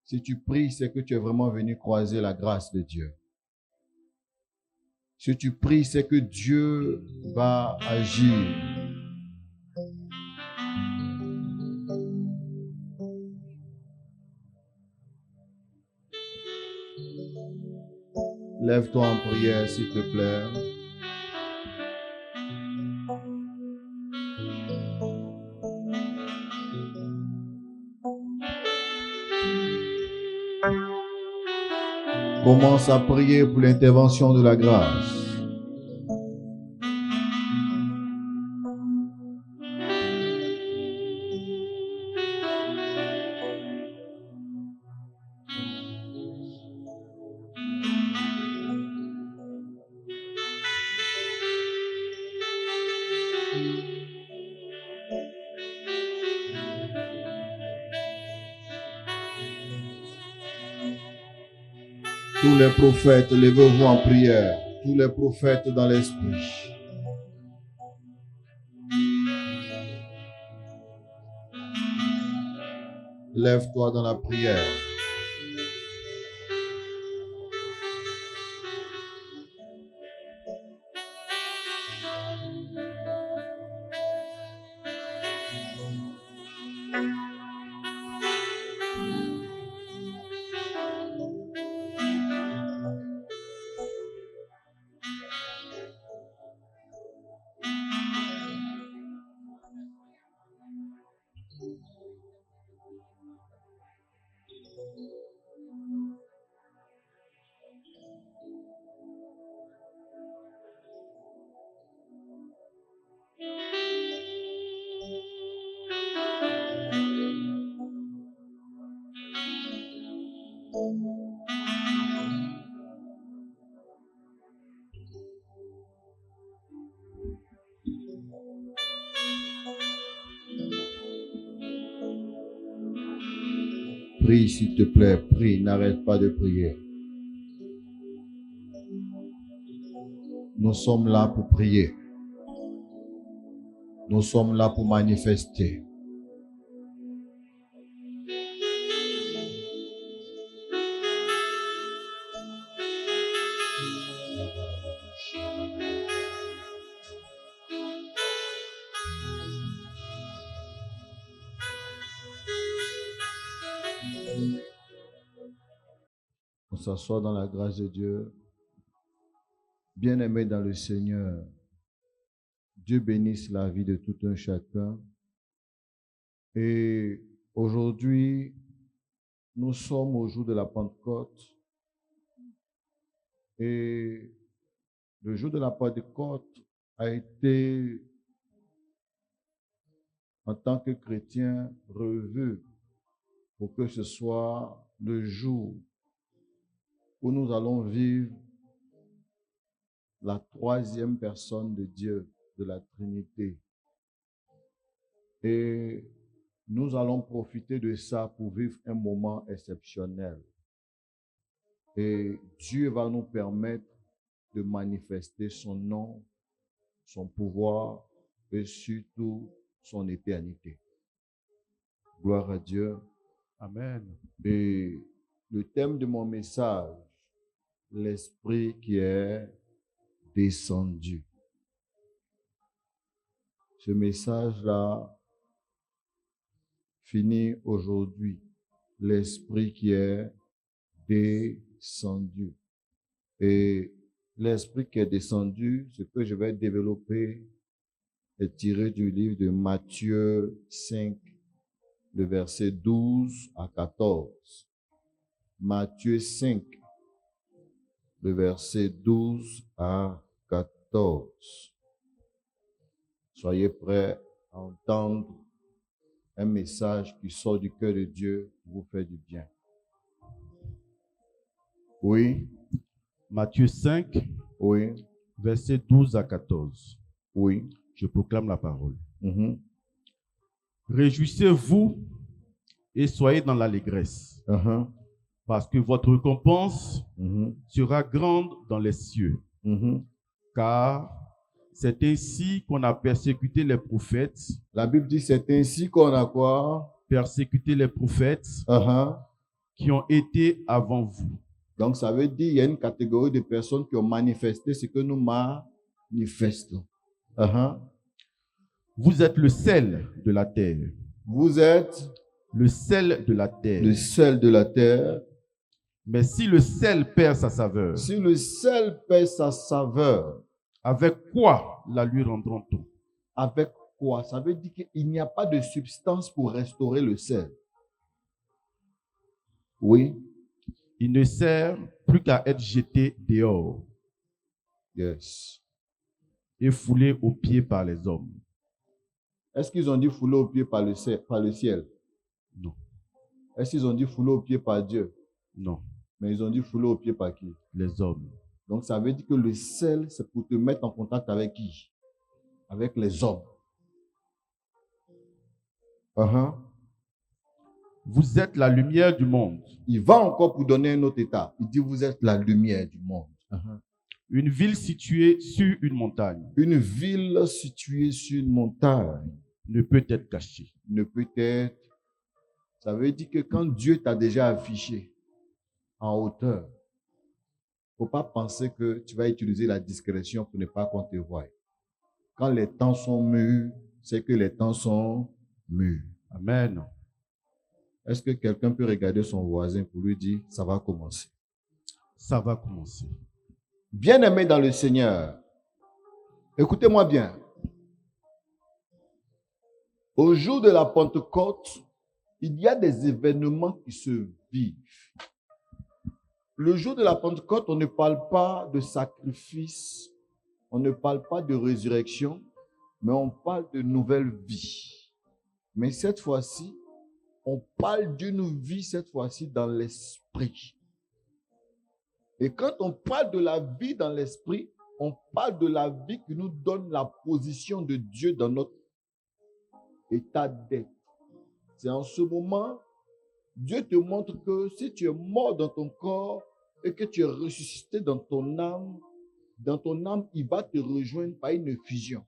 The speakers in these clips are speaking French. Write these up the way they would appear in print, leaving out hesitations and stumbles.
Si tu pries, c'est que tu es vraiment venu croiser la grâce de Dieu. Si tu pries, c'est que Dieu va agir. Lève-toi en prière, s'il te plaît. Commence à prier pour l'intervention de la grâce. Tous les prophètes, levez-vous en prière. Tous les prophètes dans l'esprit. Lève-toi dans la prière. Prie, s'il te plaît, prie, n'arrête pas de prier. Nous sommes là pour prier. Nous sommes là pour manifester. On s'assoit dans la grâce de Dieu. Bien-aimés dans le Seigneur, Dieu bénisse la vie de tout un chacun. Et aujourd'hui, nous sommes au jour de la Pentecôte. Et le jour de la Pentecôte a été, en tant que chrétien, revu pour que ce soit le jour où nous allons vivre la troisième personne de Dieu, de la Trinité. Et nous allons profiter de ça pour vivre un moment exceptionnel. Et Dieu va nous permettre de manifester son nom, son pouvoir et surtout son éternité. Gloire à Dieu. Amen. Et le thème de mon message, l'Esprit qui est descendu. Ce message-là finit aujourd'hui. L'Esprit qui est descendu. Et l'Esprit qui est descendu, ce que je vais développer est tiré du livre de Matthieu 5, le verset 12 à 14. Matthieu 5, le verset 12 à 14. Soyez prêts à entendre un message qui sort du cœur de Dieu pour vous faire du bien. Oui. Matthieu 5, Oui. verset 12 à 14. Oui. Je proclame la parole. Réjouissez-vous et soyez dans l'allégresse, parce que votre récompense sera grande dans les cieux. Car c'est ainsi qu'on a persécuté les prophètes. La Bible dit c'est ainsi qu'on a quoi? Persécuté les prophètes qui ont été avant vous. Donc, ça veut dire qu'il y a une catégorie de personnes qui ont manifesté ce que nous manifestons. Vous êtes le sel de la terre. Vous êtes le sel de la terre. Le sel de la terre. Mais si le sel perd sa saveur, si le sel perd sa saveur, avec quoi la lui rendront-on? Avec quoi? Ça veut dire qu'il n'y a pas de substance pour restaurer le sel. Oui. Il ne sert plus qu'à être jeté dehors. Yes. Et foulé aux pieds par les hommes. Est-ce qu'ils ont dit foulé aux pieds par le ciel? Non. Est-ce qu'ils ont dit foulé aux pieds par Dieu? Non. Mais ils ont dit foulé aux pieds par qui? Les hommes. Donc ça veut dire que le sel, c'est pour te mettre en contact avec qui? Avec les hommes. Vous êtes la lumière du monde. Il va encore pour donner un autre état. Il dit vous êtes la lumière du monde. Une ville située sur une montagne. Une ville située sur une montagne ne peut être cachée. Ne peut être. Ça veut dire que quand Dieu t'a déjà affiché en hauteur, il ne faut pas penser que tu vas utiliser la discrétion pour ne pas qu'on te voie. Quand les temps sont mûrs, c'est que les temps sont mûrs. Amen. Est-ce que quelqu'un peut regarder son voisin pour lui dire, ça va commencer? Ça va commencer. Bien-aimés dans le Seigneur, écoutez-moi bien. Au jour de la Pentecôte, il y a des événements qui se vivent. Le jour de la Pentecôte, on ne parle pas de sacrifice, on ne parle pas de résurrection, mais on parle de nouvelle vie. Mais cette fois-ci, on parle d'une vie, cette fois-ci, dans l'esprit. Et quand on parle de la vie dans l'esprit, on parle de la vie qui nous donne la position de Dieu dans notre état d'être. C'est en ce moment, Dieu te montre que si tu es mort dans ton corps et que tu es ressuscité dans ton âme, il va te rejoindre par une fusion.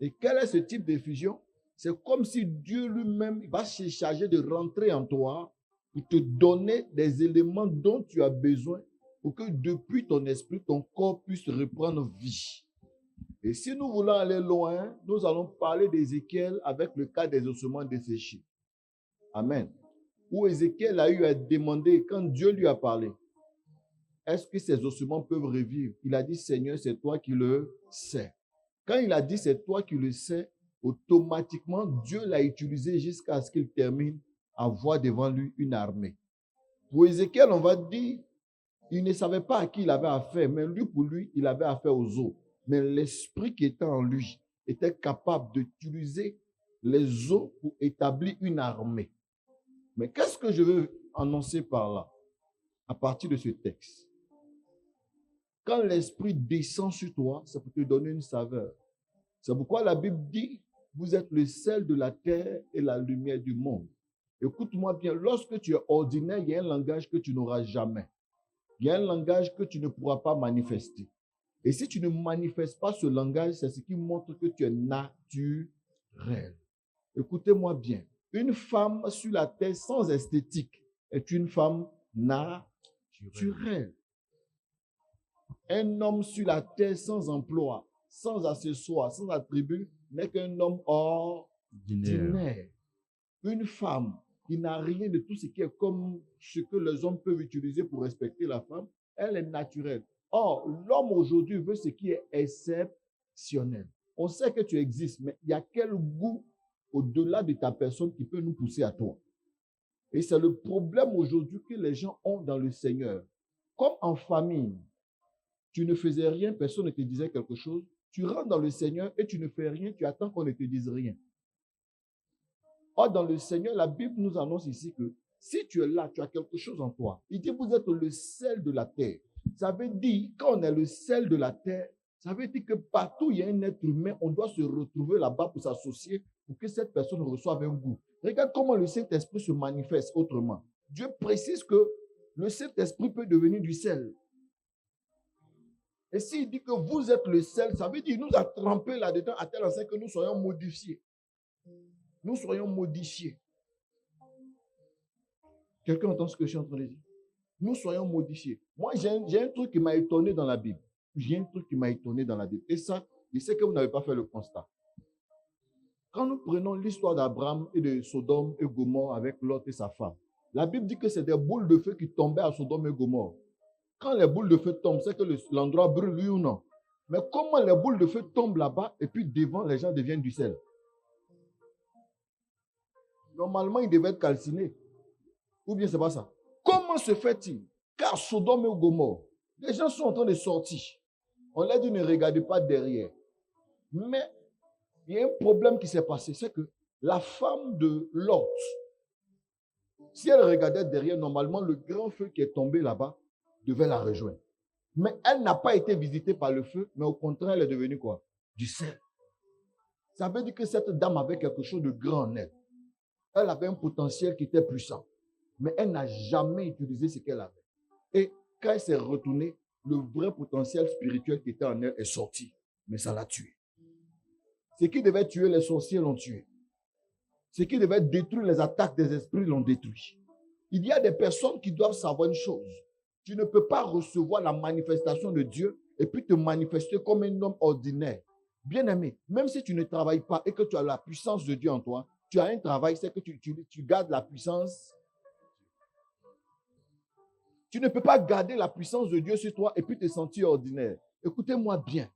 Et quel est ce type de fusion? C'est comme si Dieu lui-même va se charger de rentrer en toi pour te donner des éléments dont tu as besoin pour que depuis ton esprit, ton corps puisse reprendre vie. Et si nous voulons aller loin, nous allons parler d'Ézéchiel avec le cas des ossements desséchés. Amen. Où Ézéchiel a eu à demander, quand Dieu lui a parlé, est-ce que ces ossements peuvent revivre? Il a dit, Seigneur, c'est toi qui le sais. Quand il a dit, c'est toi qui le sais, automatiquement, Dieu l'a utilisé jusqu'à ce qu'il termine à voir devant lui une armée. Pour Ézéchiel, on va dire, il ne savait pas à qui il avait affaire, mais lui, pour lui, il avait affaire aux eaux. Mais l'esprit qui était en lui était capable d'utiliser les eaux pour établir une armée. Mais qu'est-ce que je veux annoncer par là, à partir de ce texte? Quand l'esprit descend sur toi, ça peut te donner une saveur. C'est pourquoi la Bible dit, vous êtes le sel de la terre et la lumière du monde. Écoute-moi bien, lorsque tu es ordinaire, il y a un langage que tu n'auras jamais. Il y a un langage que tu ne pourras pas manifester. Et si tu ne manifestes pas ce langage, c'est ce qui montre que tu es naturel. Écoutez-moi bien. Une femme sur la terre sans esthétique est une femme naturelle. Un homme sur la terre sans emploi, sans accessoire, sans attribut, n'est qu'un homme ordinaire. Une femme qui n'a rien de tout ce qui est comme ce que les hommes peuvent utiliser pour respecter la femme, elle est naturelle. Or, l'homme aujourd'hui veut ce qui est exceptionnel. On sait que tu existes, mais il y a quel goût au-delà de ta personne qui peut nous pousser à toi? Et c'est le problème aujourd'hui que les gens ont dans le Seigneur. Comme en famille, tu ne faisais rien, personne ne te disait quelque chose. Tu rentres dans le Seigneur et tu ne fais rien, tu attends qu'on ne te dise rien. Or, dans le Seigneur, la Bible nous annonce ici que si tu es là, tu as quelque chose en toi. Il dit, vous êtes le sel de la terre. Ça veut dire, quand on est le sel de la terre, ça veut dire que partout où il y a un être humain, on doit se retrouver là-bas pour s'associer, pour que cette personne reçoive un goût. Regarde comment le Saint-Esprit se manifeste autrement. Dieu précise que le Saint-Esprit peut devenir du sel. Et s'il dit que vous êtes le sel, ça veut dire qu'il nous a trempés là-dedans à tel enseigne que nous soyons modifiés. Nous soyons modifiés. Quelqu'un entend ce que je suis en train de dire? Nous soyons modifiés. Moi, j'ai un truc qui m'a étonné dans la Bible. Et ça, je sais que vous n'avez pas fait le constat. Quand nous prenons l'histoire d'Abraham et de Sodome et Gomorrhe avec Lot et sa femme, la Bible dit que c'est des boules de feu qui tombaient à Sodome et Gomorrhe. Quand les boules de feu tombent, c'est que l'endroit brûle, oui ou non? Mais comment les boules de feu tombent là-bas et puis devant, les gens deviennent du sel? Normalement, ils devaient être calcinés. Ou bien c'est pas ça? Comment se fait-il? Car Sodome et Gomorrhe, les gens sont en train de sortir. On leur dit ne regardez pas derrière. Mais il y a un problème qui s'est passé, c'est que la femme de Lot, si elle regardait derrière, normalement, le grand feu qui est tombé là-bas devait la rejoindre. Mais elle n'a pas été visitée par le feu, mais au contraire, elle est devenue quoi? Du sel. Ça veut dire que cette dame avait quelque chose de grand en elle. Elle avait un potentiel qui était puissant, mais elle n'a jamais utilisé ce qu'elle avait. Et quand elle s'est retournée, le vrai potentiel spirituel qui était en elle est sorti, mais ça l'a tué. Ce qui devait tuer les sorciers l'ont tué. Ce qui devait détruire les attaques des esprits l'ont détruit. Il y a des personnes qui doivent savoir une chose. Tu ne peux pas recevoir la manifestation de Dieu et puis te manifester comme un homme ordinaire. Bien-aimé, même si tu ne travailles pas et que tu as la puissance de Dieu en toi, tu as un travail, c'est que tu gardes la puissance. Tu ne peux pas garder la puissance de Dieu sur toi et puis te sentir ordinaire. Écoutez-moi bien.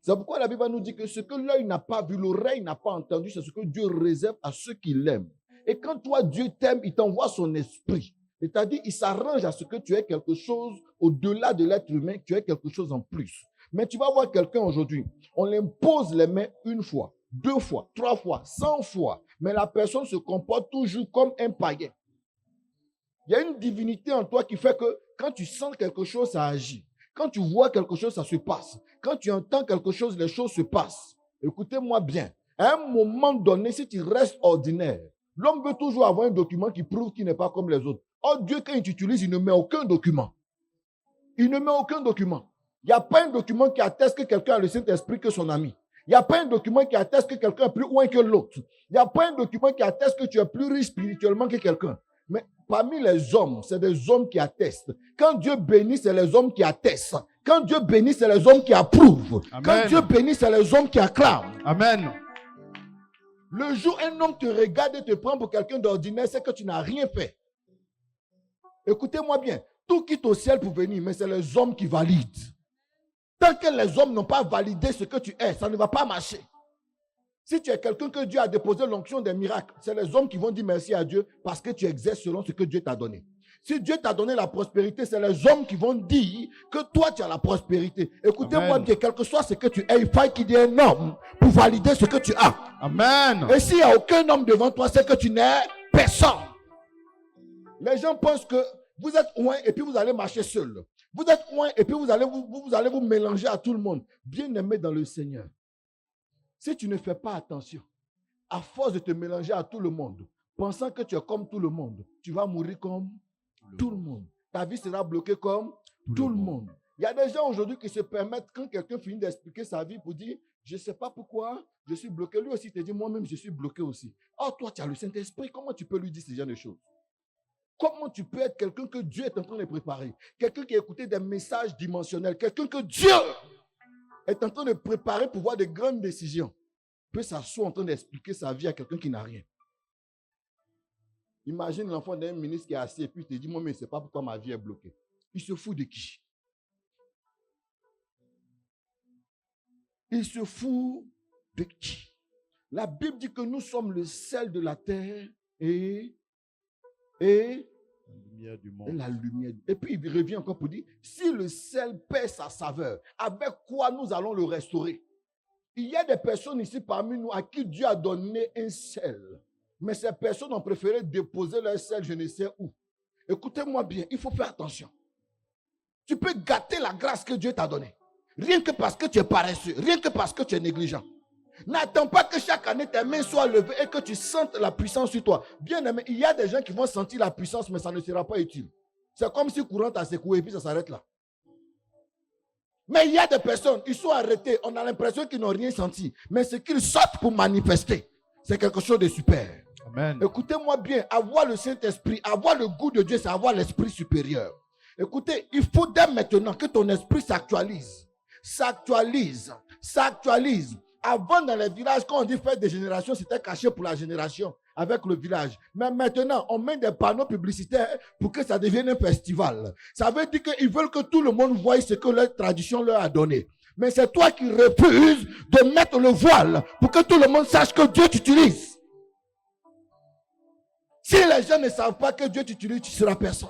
C'est pourquoi la Bible nous dit que ce que l'œil n'a pas vu, l'oreille n'a pas entendu, c'est ce que Dieu réserve à ceux qui l'aiment. Et quand toi, Dieu t'aime, il t'envoie son esprit. C'est-à-dire, il s'arrange à ce que tu aies quelque chose au-delà de l'être humain, que tu aies quelque chose en plus. Mais tu vas voir quelqu'un aujourd'hui, on l'impose les mains une fois, 2 fois, 3 fois, 100 fois, mais la personne se comporte toujours comme un païen. Il y a une divinité en toi qui fait que quand tu sens quelque chose, ça agit. Quand tu vois quelque chose, ça se passe. Quand tu entends quelque chose, les choses se passent. Écoutez-moi bien. À un moment donné, si tu restes ordinaire, l'homme veut toujours avoir un document qui prouve qu'il n'est pas comme les autres. Or, Dieu, quand il t'utilise, il ne met aucun document. Il ne met aucun document. Il n'y a pas un document qui atteste que quelqu'un a le Saint-Esprit que son ami. Il n'y a pas un document qui atteste que quelqu'un est plus loin que l'autre. Il n'y a pas un document qui atteste que tu es plus riche spirituellement que quelqu'un. Mais parmi les hommes, c'est des hommes qui attestent. Quand Dieu bénit, c'est les hommes qui attestent. Quand Dieu bénit, c'est les hommes qui approuvent. Amen. Quand Dieu bénit, c'est les hommes qui acclament. Amen. Le jour où un homme te regarde et te prend pour quelqu'un d'ordinaire, c'est que tu n'as rien fait. Écoutez-moi bien. Tout quitte au ciel pour venir, mais c'est les hommes qui valident. Tant que les hommes n'ont pas validé ce que tu es, ça ne va pas marcher. Si tu es quelqu'un que Dieu a déposé l'onction des miracles, c'est les hommes qui vont dire merci à Dieu parce que tu exerces selon ce que Dieu t'a donné. Si Dieu t'a donné la prospérité, c'est les hommes qui vont dire que toi, tu as la prospérité. Écoutez-moi bien, quel que soit ce que tu es, il faut qu'il y ait un homme pour valider ce que tu as. Amen. Et s'il n'y a aucun homme devant toi, c'est que tu n'es personne. Les gens pensent que vous êtes loin et puis vous allez marcher seul. Vous êtes loin et puis vous allez vous mélanger à tout le monde. Bien-aimé dans le Seigneur. Si tu ne fais pas attention, à force de te mélanger à tout le monde, pensant que tu es comme tout le monde, tu vas mourir comme tout le monde. Ta vie sera bloquée comme tout le monde. Il y a des gens aujourd'hui qui se permettent, quand quelqu'un finit d'expliquer sa vie pour dire, je ne sais pas pourquoi je suis bloqué. Lui aussi te dit, moi-même je suis bloqué aussi. Oh, toi tu as le Saint-Esprit, comment tu peux lui dire ce genre de choses? Comment tu peux être quelqu'un que Dieu est en train de préparer? Quelqu'un qui a écouté des messages dimensionnels, quelqu'un que Dieu est en train de préparer pour voir de grandes décisions, peut s'asseoir en train d'expliquer sa vie à quelqu'un qui n'a rien. Imagine l'enfant d'un ministre qui est assis et puis il te dit, moi, mais je ne sais pas pourquoi ma vie est bloquée. Il se fout de qui? Il se fout de qui? La Bible dit que nous sommes le sel de la terre et la lumière. Et puis il revient encore pour dire, si le sel perd sa saveur, avec quoi nous allons le restaurer? Il y a des personnes ici parmi nous à qui Dieu a donné un sel. Mais ces personnes ont préféré déposer leur sel je ne sais où. Écoutez-moi bien, il faut faire attention. Tu peux gâter la grâce que Dieu t'a donnée. Rien que parce que tu es paresseux, rien que parce que tu es négligent. N'attends pas que chaque année tes mains soient levées et que tu sentes la puissance sur toi. Bien aimé, il y a des gens qui vont sentir la puissance, mais ça ne sera pas utile. C'est comme si courant t'a secoué et puis ça s'arrête là. Mais il y a des personnes, ils sont arrêtés, on a l'impression qu'ils n'ont rien senti. Mais ce qu'ils sortent pour manifester, c'est quelque chose de super. Amen. Écoutez-moi bien, avoir le Saint-Esprit, avoir le goût de Dieu, c'est avoir l'esprit supérieur. Écoutez, il faut dès maintenant que ton esprit s'actualise. S'actualise. Avant, dans les villages, quand on dit fête des générations, c'était caché pour la génération avec le village. Mais maintenant, on met des panneaux publicitaires pour que ça devienne un festival. Ça veut dire qu'ils veulent que tout le monde voie ce que leur tradition leur a donné. Mais c'est toi qui refuses de mettre le voile pour que tout le monde sache que Dieu t'utilise. Si les gens ne savent pas que Dieu t'utilise, tu seras personne.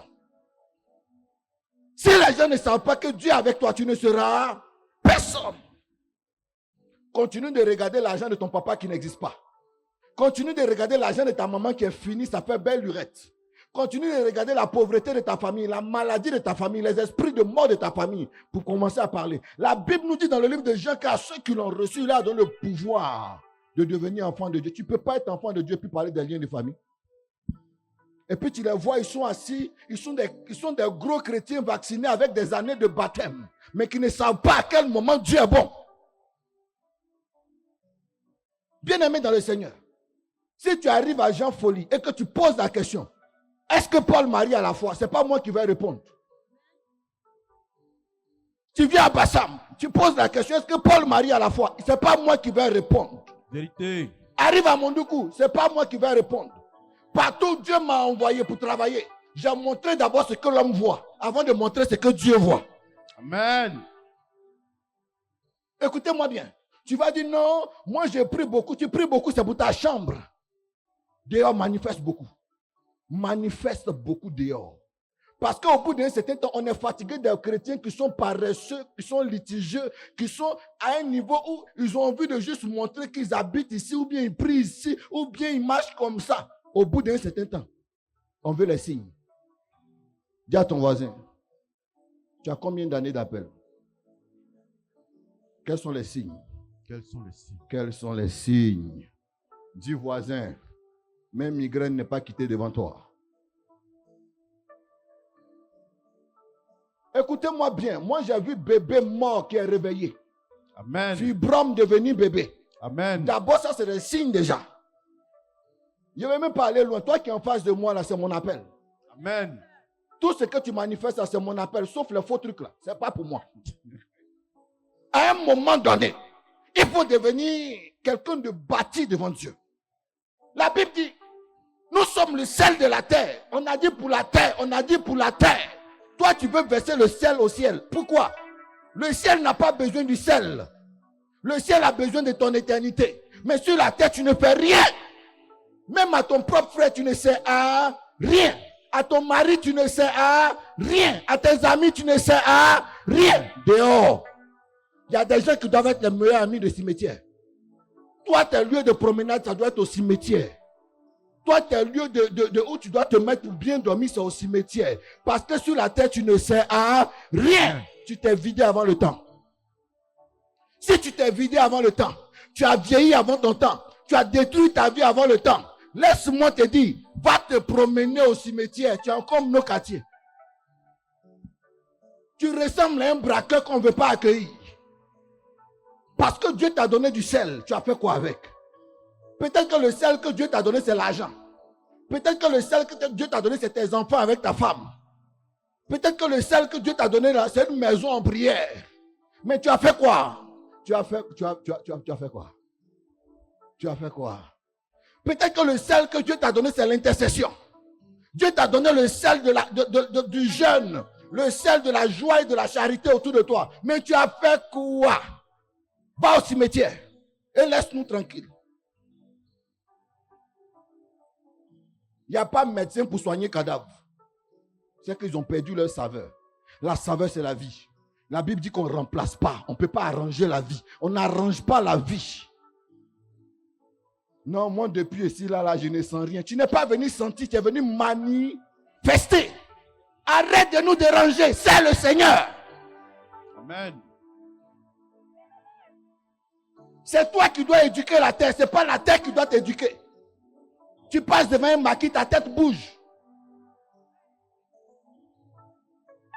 Si les gens ne savent pas que Dieu est avec toi, tu ne seras personne. Continue de regarder l'argent de ton papa qui n'existe pas. Continue de regarder l'argent de ta maman qui est fini, ça fait belle lurette. Continue de regarder la pauvreté de ta famille, la maladie de ta famille, les esprits de mort de ta famille, pour commencer à parler. La Bible nous dit dans le livre de Jean qu'à ceux qui l'ont reçu, il a donné le pouvoir de devenir enfant de Dieu. Tu ne peux pas être enfant de Dieu puis parler des liens de famille. Et puis tu les vois, ils sont assis, ils sont des gros chrétiens vaccinés avec des années de baptême, mais qui ne savent pas à quel moment Dieu est bon. Bien-aimé dans le Seigneur, si tu arrives à Jean Folie et que tu poses la question, est-ce que Paul marie à la foi? Ce n'est pas moi qui vais répondre. Tu viens à Bassam, tu poses la question, est-ce que Paul marie à la foi? Ce n'est pas moi qui vais répondre. Vérité. Arrive à Mondoukou, ce n'est pas moi qui vais répondre. Partout, Dieu m'a envoyé pour travailler. J'ai montré d'abord ce que l'homme voit, avant de montrer ce que Dieu voit. Amen. Écoutez-moi bien. Tu vas dire non, moi j'ai pris beaucoup. Tu pries beaucoup, c'est pour ta chambre. Dehors, manifeste beaucoup. Manifeste beaucoup dehors. Parce qu'au bout d'un certain temps, on est fatigué des chrétiens qui sont paresseux, qui sont litigieux, qui sont à un niveau où ils ont envie de juste montrer qu'ils habitent ici, ou bien ils prient ici, ou bien ils marchent comme ça. Au bout d'un certain temps, on veut les signes. Dis à ton voisin, tu as combien d'années d'appel? Quels sont les signes? Quels sont les signes? Quels sont les signes? Dis voisin, même migraine n'est pas quittée devant toi. Écoutez-moi bien, moi j'ai vu bébé mort qui est réveillé. Amen. Fibrome devenu bébé. Amen. D'abord, ça c'est des signes déjà. Je ne vais même pas aller loin. Toi qui es en face de moi, là, c'est mon appel. Amen. Tout ce que tu manifestes, c'est mon appel, sauf les faux trucs là. Ce n'est pas pour moi. À un moment donné, il faut devenir quelqu'un de bâti devant Dieu. La Bible dit, nous sommes le sel de la terre. On a dit pour la terre, on a dit pour la terre. Toi, tu veux verser le sel au ciel. Pourquoi? Le ciel n'a pas besoin du sel. Le ciel a besoin de ton éternité. Mais sur la terre, tu ne fais rien. Même à ton propre frère, tu ne sais à rien. À ton mari, tu ne sais à rien. À tes amis, tu ne sais à rien. Dehors. Il y a des gens qui doivent être les meilleurs amis de cimetière. Toi, tes lieux de promenade, ça doit être au cimetière. Toi, tes lieux de où tu dois te mettre pour bien dormir, c'est au cimetière. Parce que sur la terre, tu ne sais à rien. Tu t'es vidé avant le temps. Si tu t'es vidé avant le temps, tu as vieilli avant ton temps, tu as détruit ta vie avant le temps, laisse-moi te dire, va te promener au cimetière. Tu es encore nos quartiers. Tu ressembles à un braqueur qu'on ne veut pas accueillir. Parce que Dieu t'a donné du sel, tu as fait quoi avec? Peut-être que le sel que Dieu t'a donné, c'est l'argent. Peut-être que le sel que Dieu t'a donné, c'est tes enfants avec ta femme. Peut-être que le sel que Dieu t'a donné, c'est une maison en prière. Mais tu as fait quoi? Tu as fait quoi? Tu as fait quoi? Peut-être que le sel que Dieu t'a donné, c'est l'intercession. Dieu t'a donné le sel du jeûne, le sel de la joie et de la charité autour de toi. Mais tu as fait quoi? Va au cimetière et laisse-nous tranquilles. Il n'y a pas de médecin pour soigner cadavre. C'est qu'ils ont perdu leur saveur. La saveur, c'est la vie. La Bible dit qu'on ne remplace pas. On ne peut pas arranger la vie. On n'arrange pas la vie. Non, moi, depuis ici, là, je ne sens rien. Tu n'es pas venu sentir, tu es venu manifester. Arrête de nous déranger. C'est le Seigneur. Amen. C'est toi qui dois éduquer la terre. Ce n'est pas la terre qui doit t'éduquer. Tu passes devant un maquis, ta tête bouge.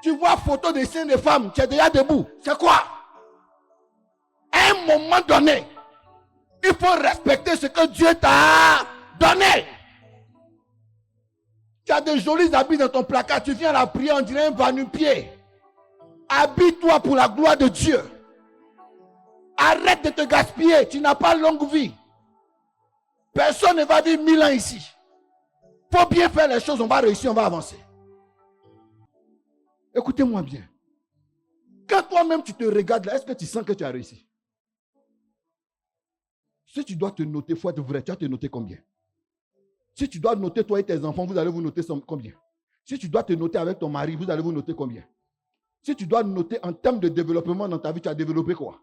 Tu vois photo de seins de femmes, tu es déjà debout. C'est quoi? À un moment donné, il faut respecter ce que Dieu t'a donné. Tu as de jolis habits dans ton placard. Tu viens à la prière, on dirait un va-nu-pied. Habille-toi pour la gloire de Dieu. Arrête de te gaspiller. Tu n'as pas longue vie. Personne ne va vivre 1000 ans ici. Il faut bien faire les choses. On va réussir, on va avancer. Écoutez-moi bien. Quand toi-même tu te regardes là, est-ce que tu sens que tu as réussi? Si tu dois te noter, il faut être vrai. Tu vas te noter combien? Si tu dois noter toi et tes enfants, vous allez vous noter combien? Si tu dois te noter avec ton mari, vous allez vous noter combien? Si tu dois noter en termes de développement dans ta vie, tu as développé quoi?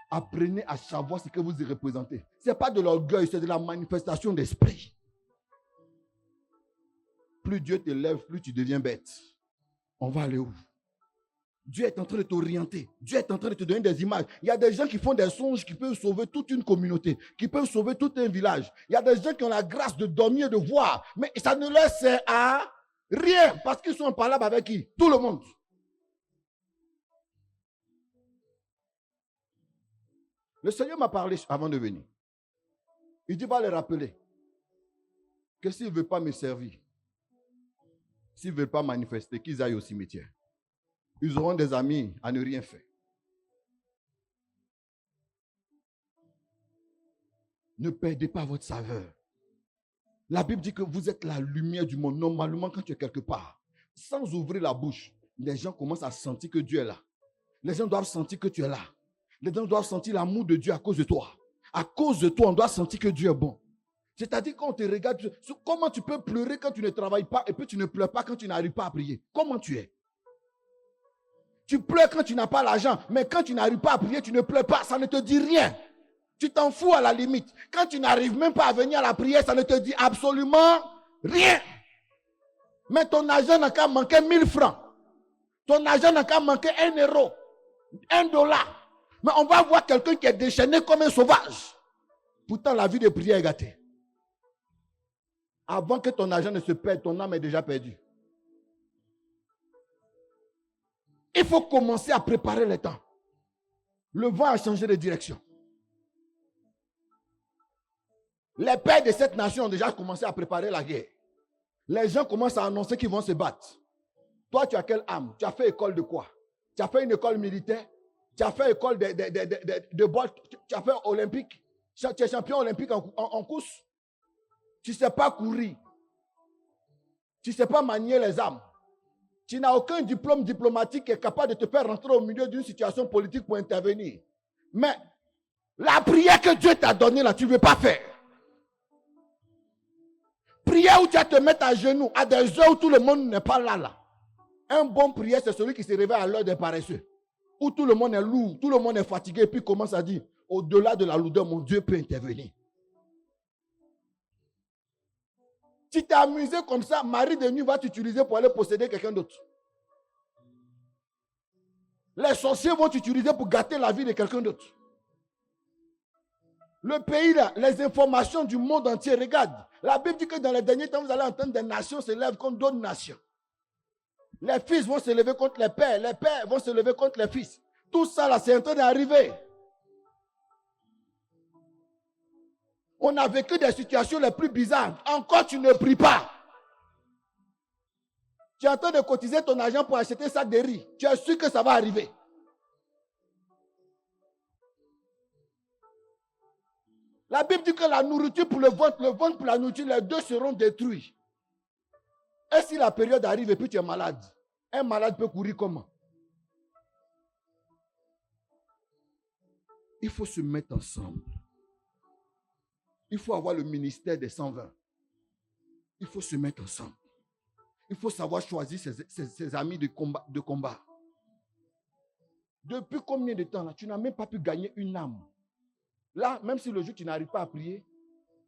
Apprenez à savoir ce que vous y représentez. Ce n'est pas de l'orgueil, c'est de la manifestation d'esprit. Plus Dieu te lève, plus tu deviens bête. On va aller où? Dieu est en train de t'orienter. Dieu est en train de te donner des images. Il y a des gens qui font des songes qui peuvent sauver toute une communauté, qui peuvent sauver tout un village. Il y a des gens qui ont la grâce de dormir, de voir, mais ça ne leur sert à rien parce qu'ils sont en palabre avec qui? Tout le monde. Le Seigneur m'a parlé avant de venir. Il dit, va les rappeler que s'ils ne veulent pas me servir, s'ils ne veulent pas manifester, qu'ils aillent au cimetière. Ils auront des amis à ne rien faire. Ne perdez pas votre saveur. La Bible dit que vous êtes la lumière du monde. Normalement, quand tu es quelque part, sans ouvrir la bouche, les gens commencent à sentir que Dieu est là. Les gens doivent sentir que tu es là. Les gens doivent sentir l'amour de Dieu à cause de toi. À cause de toi, on doit sentir que Dieu est bon. C'est-à-dire quand on te regarde, comment tu peux pleurer quand tu ne travailles pas et puis tu ne pleures pas quand tu n'arrives pas à prier? Comment tu es? Tu pleures quand tu n'as pas l'argent, mais quand tu n'arrives pas à prier, tu ne pleures pas, ça ne te dit rien. Tu t'en fous à la limite. Quand tu n'arrives même pas à venir à la prière, ça ne te dit absolument rien. Mais ton argent n'a qu'à manquer 1000 francs. Ton argent n'a qu'à manquer 1 euro, 1 dollar. Mais on va voir quelqu'un qui est déchaîné comme un sauvage. Pourtant, la vie de prière est gâtée. Avant que ton argent ne se perde, ton âme est déjà perdue. Il faut commencer à préparer le temps. Le vent a changé de direction. Les pères de cette nation ont déjà commencé à préparer la guerre. Les gens commencent à annoncer qu'ils vont se battre. Toi, tu as quelle âme? Tu as fait école de quoi? Tu as fait une école militaire? Tu as fait école de boxe? Tu as fait olympique? Tu es champion olympique en course? Tu ne sais pas courir. Tu ne sais pas manier les armes. Tu n'as aucun diplôme diplomatique qui est capable de te faire rentrer au milieu d'une situation politique pour intervenir. Mais la prière que Dieu t'a donnée là, tu ne veux pas faire. Prière où tu vas te mettre à genoux à des heures où tout le monde n'est pas là. Un bon prière, c'est celui qui se réveille à l'heure des paresseux. Où tout le monde est lourd, tout le monde est fatigué, et puis commence à dire, au-delà de la lourdeur, mon Dieu peut intervenir. Tu t'es amusé comme ça, Marie de nuit va t'utiliser pour aller posséder quelqu'un d'autre. Les sorciers vont t'utiliser pour gâter la vie de quelqu'un d'autre. Le pays là, les informations du monde entier, regarde. La Bible dit que dans les derniers temps, vous allez entendre des nations se lèvent contre d'autres nations. Les fils vont se lever contre les pères vont se lever contre les fils. Tout ça là, c'est en train d'arriver. On a vécu des situations les plus bizarres. Encore, tu ne pries pas. Tu es en train de cotiser ton argent pour acheter ça de riz. Tu es sûr que ça va arriver. La Bible dit que la nourriture pour le ventre pour la nourriture, les deux seront détruits. Et si la période arrive et puis tu es malade, un malade peut courir comment? Il faut se mettre ensemble. Il faut avoir le ministère des 120. Il faut se mettre ensemble. Il faut savoir choisir ses amis de combat. Depuis combien de temps là, tu n'as même pas pu gagner une âme? Là, même si le jour tu n'arrives pas à prier,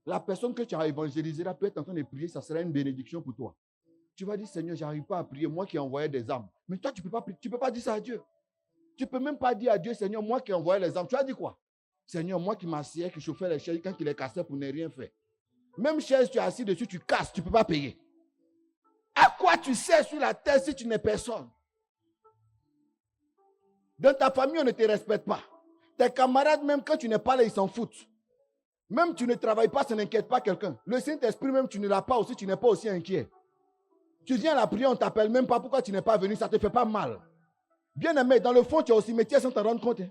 la personne que tu as évangélisée là peut être en train de prier, ça sera une bénédiction pour toi. Tu vas dire, Seigneur, je n'arrive pas à prier, moi qui ai envoyé des âmes. Mais toi, tu ne peux pas dire ça à Dieu. Tu ne peux même pas dire à Dieu, Seigneur, moi qui ai envoyé les âmes. Tu as dit quoi? Seigneur, moi qui m'assieds, qui chauffais les chaises quand il les cassait pour ne rien faire. Même chaise, tu es assis dessus, tu casses, tu ne peux pas payer. À quoi tu sers sur la terre si tu n'es personne? Dans ta famille, on ne te respecte pas. Tes camarades, même quand tu n'es pas là, ils s'en foutent. Même tu ne travailles pas, ça n'inquiète pas quelqu'un. Le Saint-Esprit, même tu ne l'as pas aussi, tu n'es pas aussi inquiet. Tu viens à la prière, on ne t'appelle même pas. Pourquoi tu n'es pas venu? Ça ne te fait pas mal. Bien aimé, dans le fond, tu es au cimetière sans t'en rendre compte. Hein.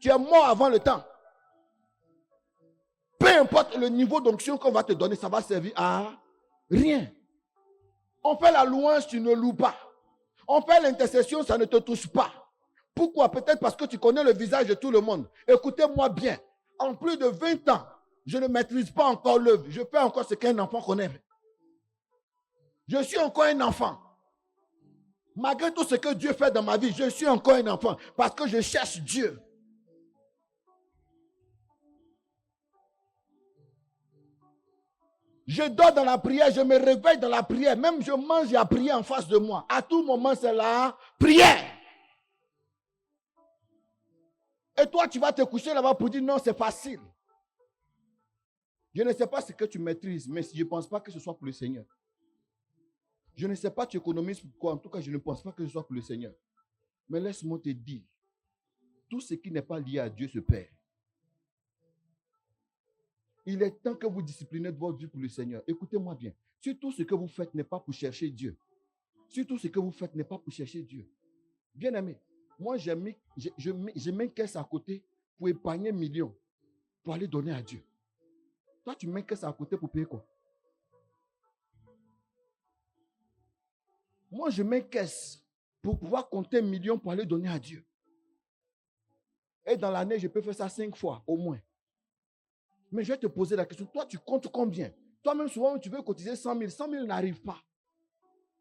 Tu es mort avant le temps. Peu importe le niveau d'onction qu'on va te donner, ça va servir à rien. On fait la louange, tu ne loues pas. On fait l'intercession, ça ne te touche pas. Pourquoi? Peut-être parce que tu connais le visage de tout le monde. Écoutez-moi bien. En plus de 20 ans, je ne maîtrise pas encore l'œuvre. Je fais encore ce qu'un enfant connaît. Je suis encore un enfant. Malgré tout ce que Dieu fait dans ma vie, je suis encore un enfant parce que je cherche Dieu. Je dors dans la prière, je me réveille dans la prière. Même je mange, il y a prière en face de moi. À tout moment, c'est la prière. Et toi, tu vas te coucher là-bas pour dire non, c'est facile. Je ne sais pas ce que tu maîtrises, mais je ne pense pas que ce soit pour le Seigneur. Je ne sais pas tu économises pourquoi. En tout cas, je ne pense pas que ce soit pour le Seigneur. Mais laisse-moi te dire, tout ce qui n'est pas lié à Dieu se perd. Il est temps que vous disciplinez de votre vie pour le Seigneur. Écoutez-moi bien. Si tout ce que vous faites n'est pas pour chercher Dieu, si tout ce que vous faites n'est pas pour chercher Dieu, bien aimé, moi je mets une caisse à côté pour épargner 1 million, pour aller donner à Dieu. Toi, tu mets une caisse à côté pour payer quoi? Moi, je mets une caisse pour pouvoir compter 1 million pour aller donner à Dieu. Et dans l'année, je peux faire ça 5 fois au moins. Mais je vais te poser la question. Toi, tu comptes combien? Toi-même, souvent, tu veux cotiser 100 000. 100 000 n'arrive pas.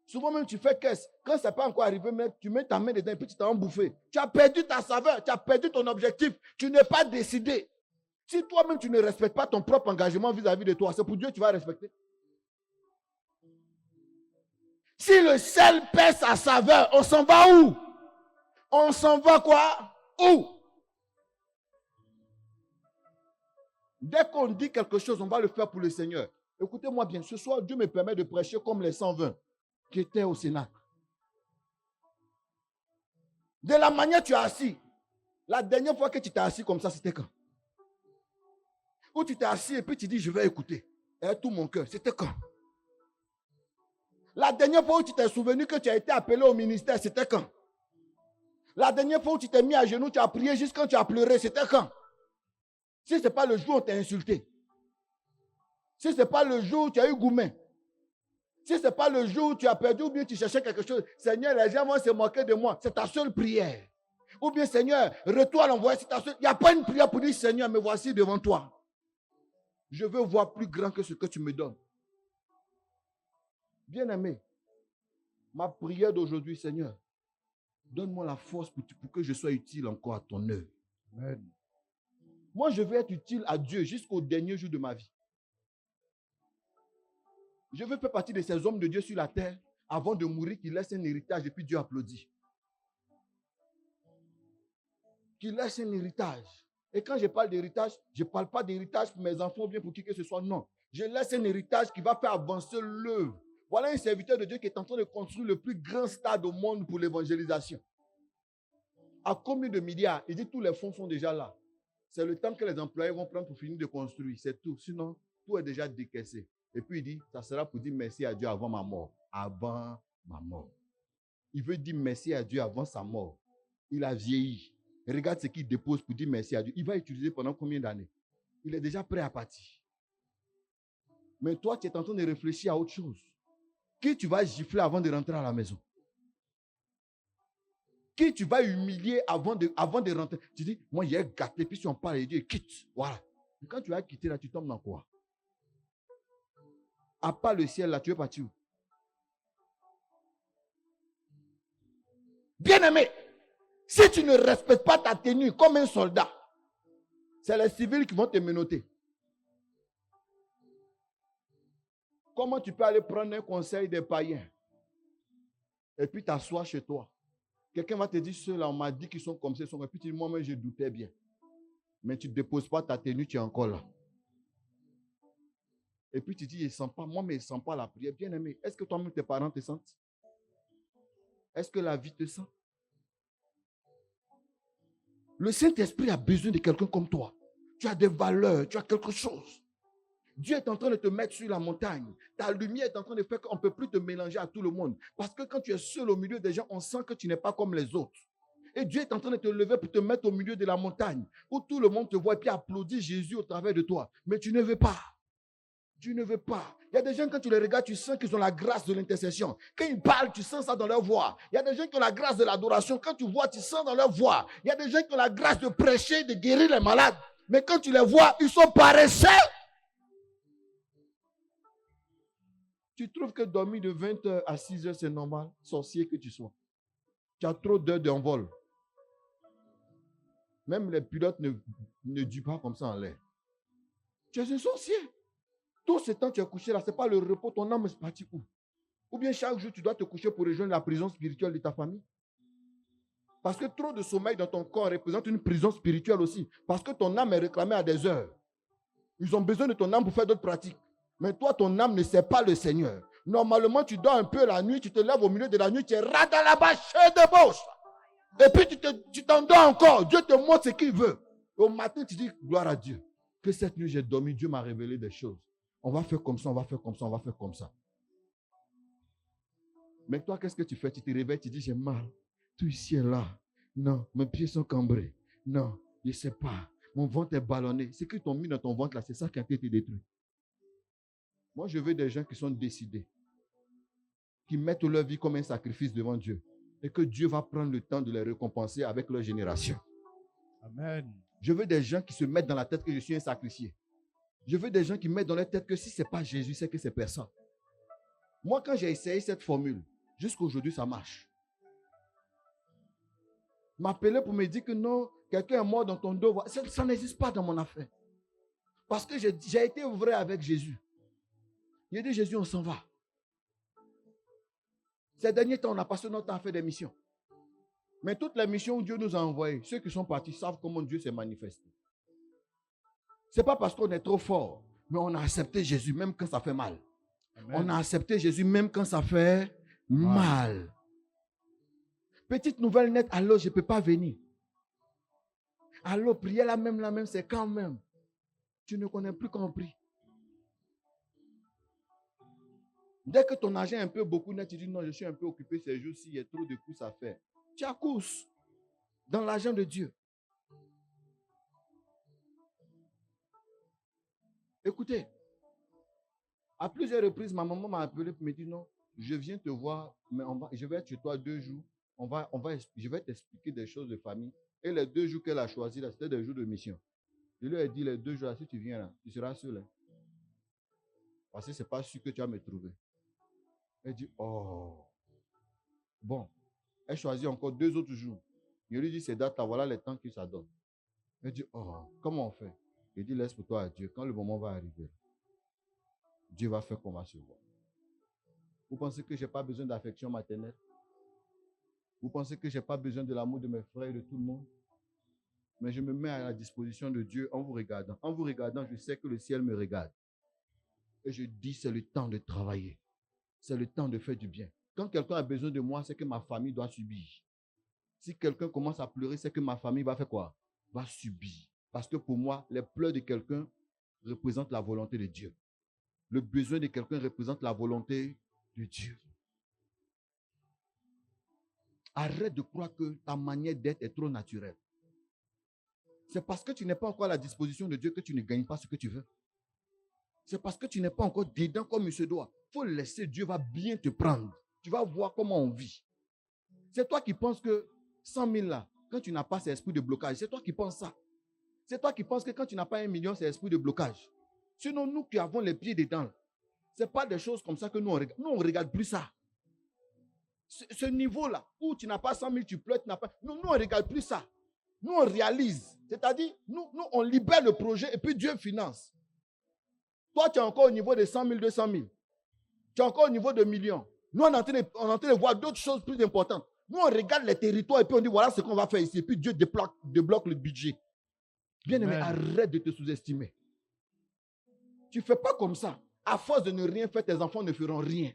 Souvent, même, tu fais caisse. Quand ça n'est pas encore arrivé, tu mets ta main dedans et puis tu t'en bouffé. Tu as perdu ta saveur. Tu as perdu ton objectif. Tu n'es pas décidé. Si toi-même, tu ne respectes pas ton propre engagement vis-à-vis de toi, c'est pour Dieu que tu vas respecter. Si le sel perd sa saveur, on s'en va où? On s'en va quoi? Où? Dès qu'on dit quelque chose, on va le faire pour le Seigneur. Écoutez-moi bien, ce soir, Dieu me permet de prêcher comme les 120 qui étaient au Sénat. De la manière tu es assis, la dernière fois que tu t'es assis comme ça, c'était quand? Où tu t'es assis et puis tu dis, je vais écouter. Et tout mon cœur, c'était quand? La dernière fois où tu t'es souvenu que tu as été appelé au ministère, c'était quand? La dernière fois où tu t'es mis à genoux, tu as prié juste quand tu as pleuré, c'était quand? Si ce n'est pas le jour où on t'a insulté. Si ce n'est pas le jour où tu as eu gourmet. Si ce n'est pas le jour où tu as perdu ou bien tu cherchais quelque chose. Seigneur, les gens vont se moquer de moi. C'est ta seule prière. Ou bien, Seigneur, retourne l'envoyer. C'est ta seule. Il n'y a pas une prière pour dire, Seigneur, me voici devant toi. Je veux voir plus grand que ce que tu me donnes. Bien-aimé, ma prière d'aujourd'hui, Seigneur, donne-moi la force pour que je sois utile encore à ton œuvre. Amen. Moi, je veux être utile à Dieu jusqu'au dernier jour de ma vie. Je veux faire partie de ces hommes de Dieu sur la terre avant de mourir, qui laissent un héritage et puis Dieu applaudit. Qui laisse un héritage. Et quand je parle d'héritage, je ne parle pas d'héritage pour mes enfants ou bien pour qui que ce soit. Non. Je laisse un héritage qui va faire avancer l'œuvre. Voilà un serviteur de Dieu qui est en train de construire le plus grand stade au monde pour l'évangélisation. À combien de milliards? Il dit tous les fonds sont déjà là. C'est le temps que les employés vont prendre pour finir de construire. C'est tout. Sinon, tout est déjà décaissé. Et puis il dit, ça sera pour dire merci à Dieu avant ma mort. Avant ma mort. Il veut dire merci à Dieu avant sa mort. Il a vieilli. Regarde ce qu'il dépose pour dire merci à Dieu. Il va utiliser pendant combien d'années? Il est déjà prêt à partir. Mais toi, tu es en train de réfléchir à autre chose. Qui tu vas gifler avant de rentrer à la maison? Qui tu vas humilier avant de rentrer? Tu dis, moi, j'ai gâté, puis si on parle, il dit, quitte. Voilà. Et quand tu vas quitter là, tu tombes dans quoi? À part le ciel, là, tu veux partir où? Bien-aimé, si tu ne respectes pas ta tenue comme un soldat, c'est les civils qui vont te menotter. Comment tu peux aller prendre un conseil des païens et puis t'asseoir chez toi? Quelqu'un va te dire, ceux-là, on m'a dit qu'ils sont comme ça, et puis tu dis, moi-même, je doutais bien. Mais tu ne déposes pas ta tenue, tu es encore là. Et puis tu dis, il ne sent pas, moi, mais il ne sent pas la prière. Bien aimé, est-ce que toi-même, tes parents te sentent? Est-ce que la vie te sent? Le Saint-Esprit a besoin de quelqu'un comme toi. Tu as des valeurs, tu as quelque chose. Dieu est en train de te mettre sur la montagne. Ta lumière est en train de faire qu'on ne peut plus te mélanger à tout le monde. Parce que quand tu es seul au milieu des gens, on sent que tu n'es pas comme les autres. Et Dieu est en train de te lever pour te mettre au milieu de la montagne, où tout le monde te voit et puis applaudit Jésus au travers de toi. Mais tu ne veux pas. Tu ne veux pas. Il y a des gens, quand tu les regardes, tu sens qu'ils ont la grâce de l'intercession. Quand ils parlent, tu sens ça dans leur voix. Il y a des gens qui ont la grâce de l'adoration. Quand tu vois, tu sens dans leur voix. Il y a des gens qui ont la grâce de prêcher, de guérir les malades. Mais quand tu les vois, ils sont paresseux. Tu trouves que dormir de 20h à 6h, c'est normal? Sorcier que tu sois. Tu as trop d'heures d'envol. Même les pilotes ne durent pas comme ça en l'air. Tu es un sorcier. Tout ce temps tu es couché là, ce n'est pas le repos, ton âme est partie où? Ou bien chaque jour, tu dois te coucher pour rejoindre la prison spirituelle de ta famille. Parce que trop de sommeil dans ton corps représente une prison spirituelle aussi. Parce que ton âme est réclamée à des heures. Ils ont besoin de ton âme pour faire d'autres pratiques. Mais toi, ton âme ne sait pas le Seigneur. Normalement, tu dors un peu la nuit, tu te lèves au milieu de la nuit, tu es rada la bâche de bouche. Et puis tu t'endors encore. Dieu te montre ce qu'il veut. Au matin, tu dis, gloire à Dieu. Que cette nuit, j'ai dormi, Dieu m'a révélé des choses. On va faire comme ça, on va faire comme ça, on va faire comme ça. Mais toi, qu'est-ce que tu fais? Tu te réveilles, tu dis, j'ai mal. Tout ici est là. Non, mes pieds sont cambrés. Non, je ne sais pas. Mon ventre est ballonné. Ce qu'ils t'ont mis dans ton ventre là, c'est ça qui a été détruit. Moi, je veux des gens qui sont décidés, qui mettent leur vie comme un sacrifice devant Dieu. Et que Dieu va prendre le temps de les récompenser avec leur génération. Amen. Je veux des gens qui se mettent dans la tête que je suis un sacrifié. Je veux des gens qui mettent dans leur tête que si ce n'est pas Jésus, c'est que c'est personne. Moi, quand j'ai essayé cette formule, jusqu'à aujourd'hui, ça marche. M'appeler pour me dire que non, quelqu'un est mort dans ton dos, ça n'existe pas dans mon affaire. Parce que j'ai été vrai avec Jésus. Il a dit, Jésus, on s'en va. Ces derniers temps, on a passé notre temps à faire des missions. Mais toutes les missions où Dieu nous a envoyés, ceux qui sont partis savent comment Dieu s'est manifesté. Ce n'est pas parce qu'on est trop fort, mais on a accepté Jésus même quand ça fait mal. Amen. On a accepté Jésus même quand ça fait mal. Petite nouvelle nette, allô, je ne peux pas venir. Allô, prier la même, c'est quand même. Tu ne connais plus qu'on prie. Dès que ton argent est un peu beaucoup net, tu dis non, je suis un peu occupé ces jours-ci, il y a trop de courses à faire. Tu as course dans l'argent de Dieu. Écoutez, à plusieurs reprises, ma maman m'a appelé pour me dire non, je viens te voir, mais je vais être chez toi 2 jours. Je vais t'expliquer des choses de famille. Et les 2 jours qu'elle a choisis là, c'était des jours de mission. Je lui ai dit les 2 jours là, si tu viens là, tu seras seul. Hein. Parce que ce n'est pas sûr que tu vas me trouver. Elle dit, oh. Bon, elle choisit encore 2 autres jours. Je lui dis, ces dates-là, voilà les temps que ça donne. Elle dit, oh, comment on fait? Je dis, laisse pour toi à Dieu. Quand le moment va arriver, Dieu va faire qu'on va se voir. Vous pensez que je n'ai pas besoin d'affection maternelle? Vous pensez que je n'ai pas besoin de l'amour de mes frères et de tout le monde? Mais je me mets à la disposition de Dieu en vous regardant. En vous regardant, je sais que le ciel me regarde. Et je dis, c'est le temps de travailler. C'est le temps de faire du bien. Quand quelqu'un a besoin de moi, c'est que ma famille doit subir. Si quelqu'un commence à pleurer, c'est que ma famille va faire quoi? Va subir. Parce que pour moi, les pleurs de quelqu'un représentent la volonté de Dieu. Le besoin de quelqu'un représente la volonté de Dieu. Arrête de croire que ta manière d'être est trop naturelle. C'est parce que tu n'es pas encore à la disposition de Dieu que tu ne gagnes pas ce que tu veux. C'est parce que tu n'es pas encore dedans comme il se doit. Il faut laisser, Dieu va bien te prendre. Tu vas voir comment on vit. C'est toi qui penses que 100 000 là, quand tu n'as pas cet esprit de blocage, c'est toi qui penses ça. C'est toi qui penses que quand tu n'as pas 1 million, c'est l'esprit de blocage. Sinon, nous qui avons les pieds dedans, ce n'est pas des choses comme ça que nous on regarde. Nous, on ne regarde plus ça. Ce niveau-là, où tu n'as pas 100 000, tu pleures, tu n'as pas... Nous, on ne regarde plus ça. Nous, on réalise. C'est-à-dire, nous, on libère le projet et puis Dieu finance. Toi, tu es encore au niveau de 100 000, 200 000. Tu es encore au niveau de millions. Nous, on est en train de voir d'autres choses plus importantes. Nous, on regarde les territoires et puis on dit, voilà ce qu'on va faire ici. Et puis Dieu débloque le budget. Bien-aimé, arrête de te sous-estimer. Tu ne fais pas comme ça. À force de ne rien faire, tes enfants ne feront rien.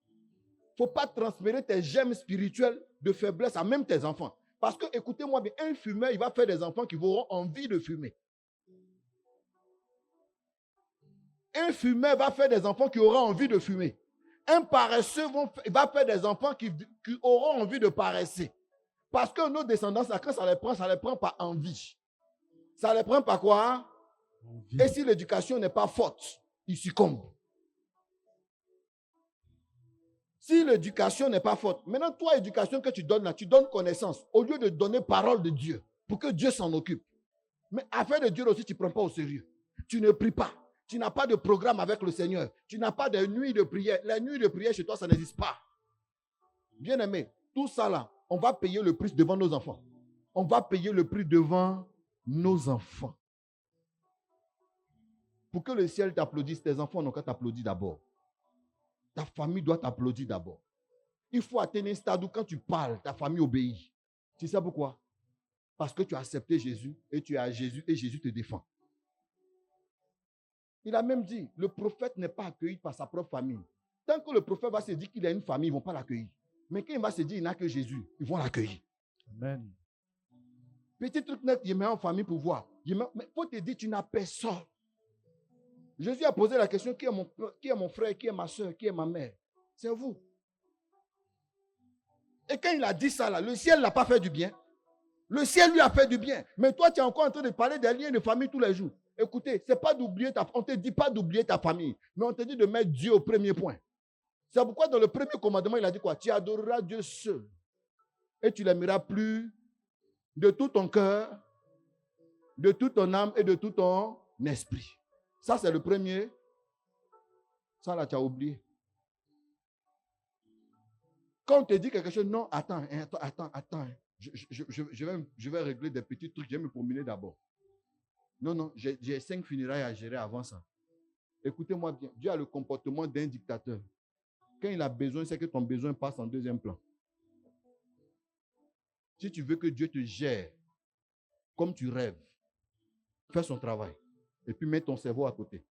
Il ne faut pas transférer tes gemmes spirituelles de faiblesse à même tes enfants. Parce que, écoutez-moi bien, un fumeur, il va faire des enfants qui auront envie de fumer. Un fumeur va faire des enfants qui auront envie de fumer. Un paresseux va faire des enfants qui auront envie de paresser. Parce que nos descendants, quand ça les prend par envie. Ça les prend par quoi? Envie. Et si l'éducation n'est pas forte, ils succombent. Si l'éducation n'est pas forte, maintenant, toi, l'éducation que tu donnes là, tu donnes connaissance au lieu de donner parole de Dieu pour que Dieu s'en occupe. Mais affaire de Dieu aussi, tu ne prends pas au sérieux. Tu ne pries pas. Tu n'as pas de programme avec le Seigneur. Tu n'as pas de nuit de prière. La nuit de prière chez toi, ça n'existe pas. Bien aimé, tout ça là, on va payer le prix devant nos enfants. On va payer le prix devant nos enfants. Pour que le ciel t'applaudisse, tes enfants n'ont qu'à t'applaudir d'abord. Ta famille doit t'applaudir d'abord. Il faut atteindre un stade où quand tu parles, ta famille obéit. Tu sais pourquoi? Parce que tu as accepté Jésus et tu es à Jésus et Jésus te défend. Il a même dit, le prophète n'est pas accueilli par sa propre famille. Tant que le prophète va se dire qu'il a une famille, ils ne vont pas l'accueillir. Mais quand il va se dire qu'il n'a que Jésus, ils vont l'accueillir. Amen. Petit truc net, il met en famille pour voir. Mais il faut te dire, tu n'as personne. Jésus a posé la question, qui est mon frère, qui est ma soeur, qui est ma mère? C'est vous. Et quand il a dit ça, là, le ciel ne l'a pas fait du bien. Le ciel lui a fait du bien. Mais toi, tu es encore en train de parler des liens de famille tous les jours. Écoutez, c'est pas d'oublier on ne te dit pas d'oublier ta famille, mais on te dit de mettre Dieu au premier point. C'est pourquoi dans le premier commandement, il a dit quoi? Tu adoreras Dieu seul. Et tu l'aimeras plus de tout ton cœur, de toute ton âme et de tout ton esprit. Ça, c'est le premier. Ça, là, tu as oublié. Quand on te dit quelque chose, non, attends. Je vais régler des petits trucs. Je vais me promener d'abord. Non, j'ai 5 funérailles à gérer avant ça. Écoutez-moi bien. Dieu a le comportement d'un dictateur. Quand il a besoin, c'est que ton besoin passe en deuxième plan. Si tu veux que Dieu te gère comme tu rêves, fais son travail. Et puis mets ton cerveau à côté.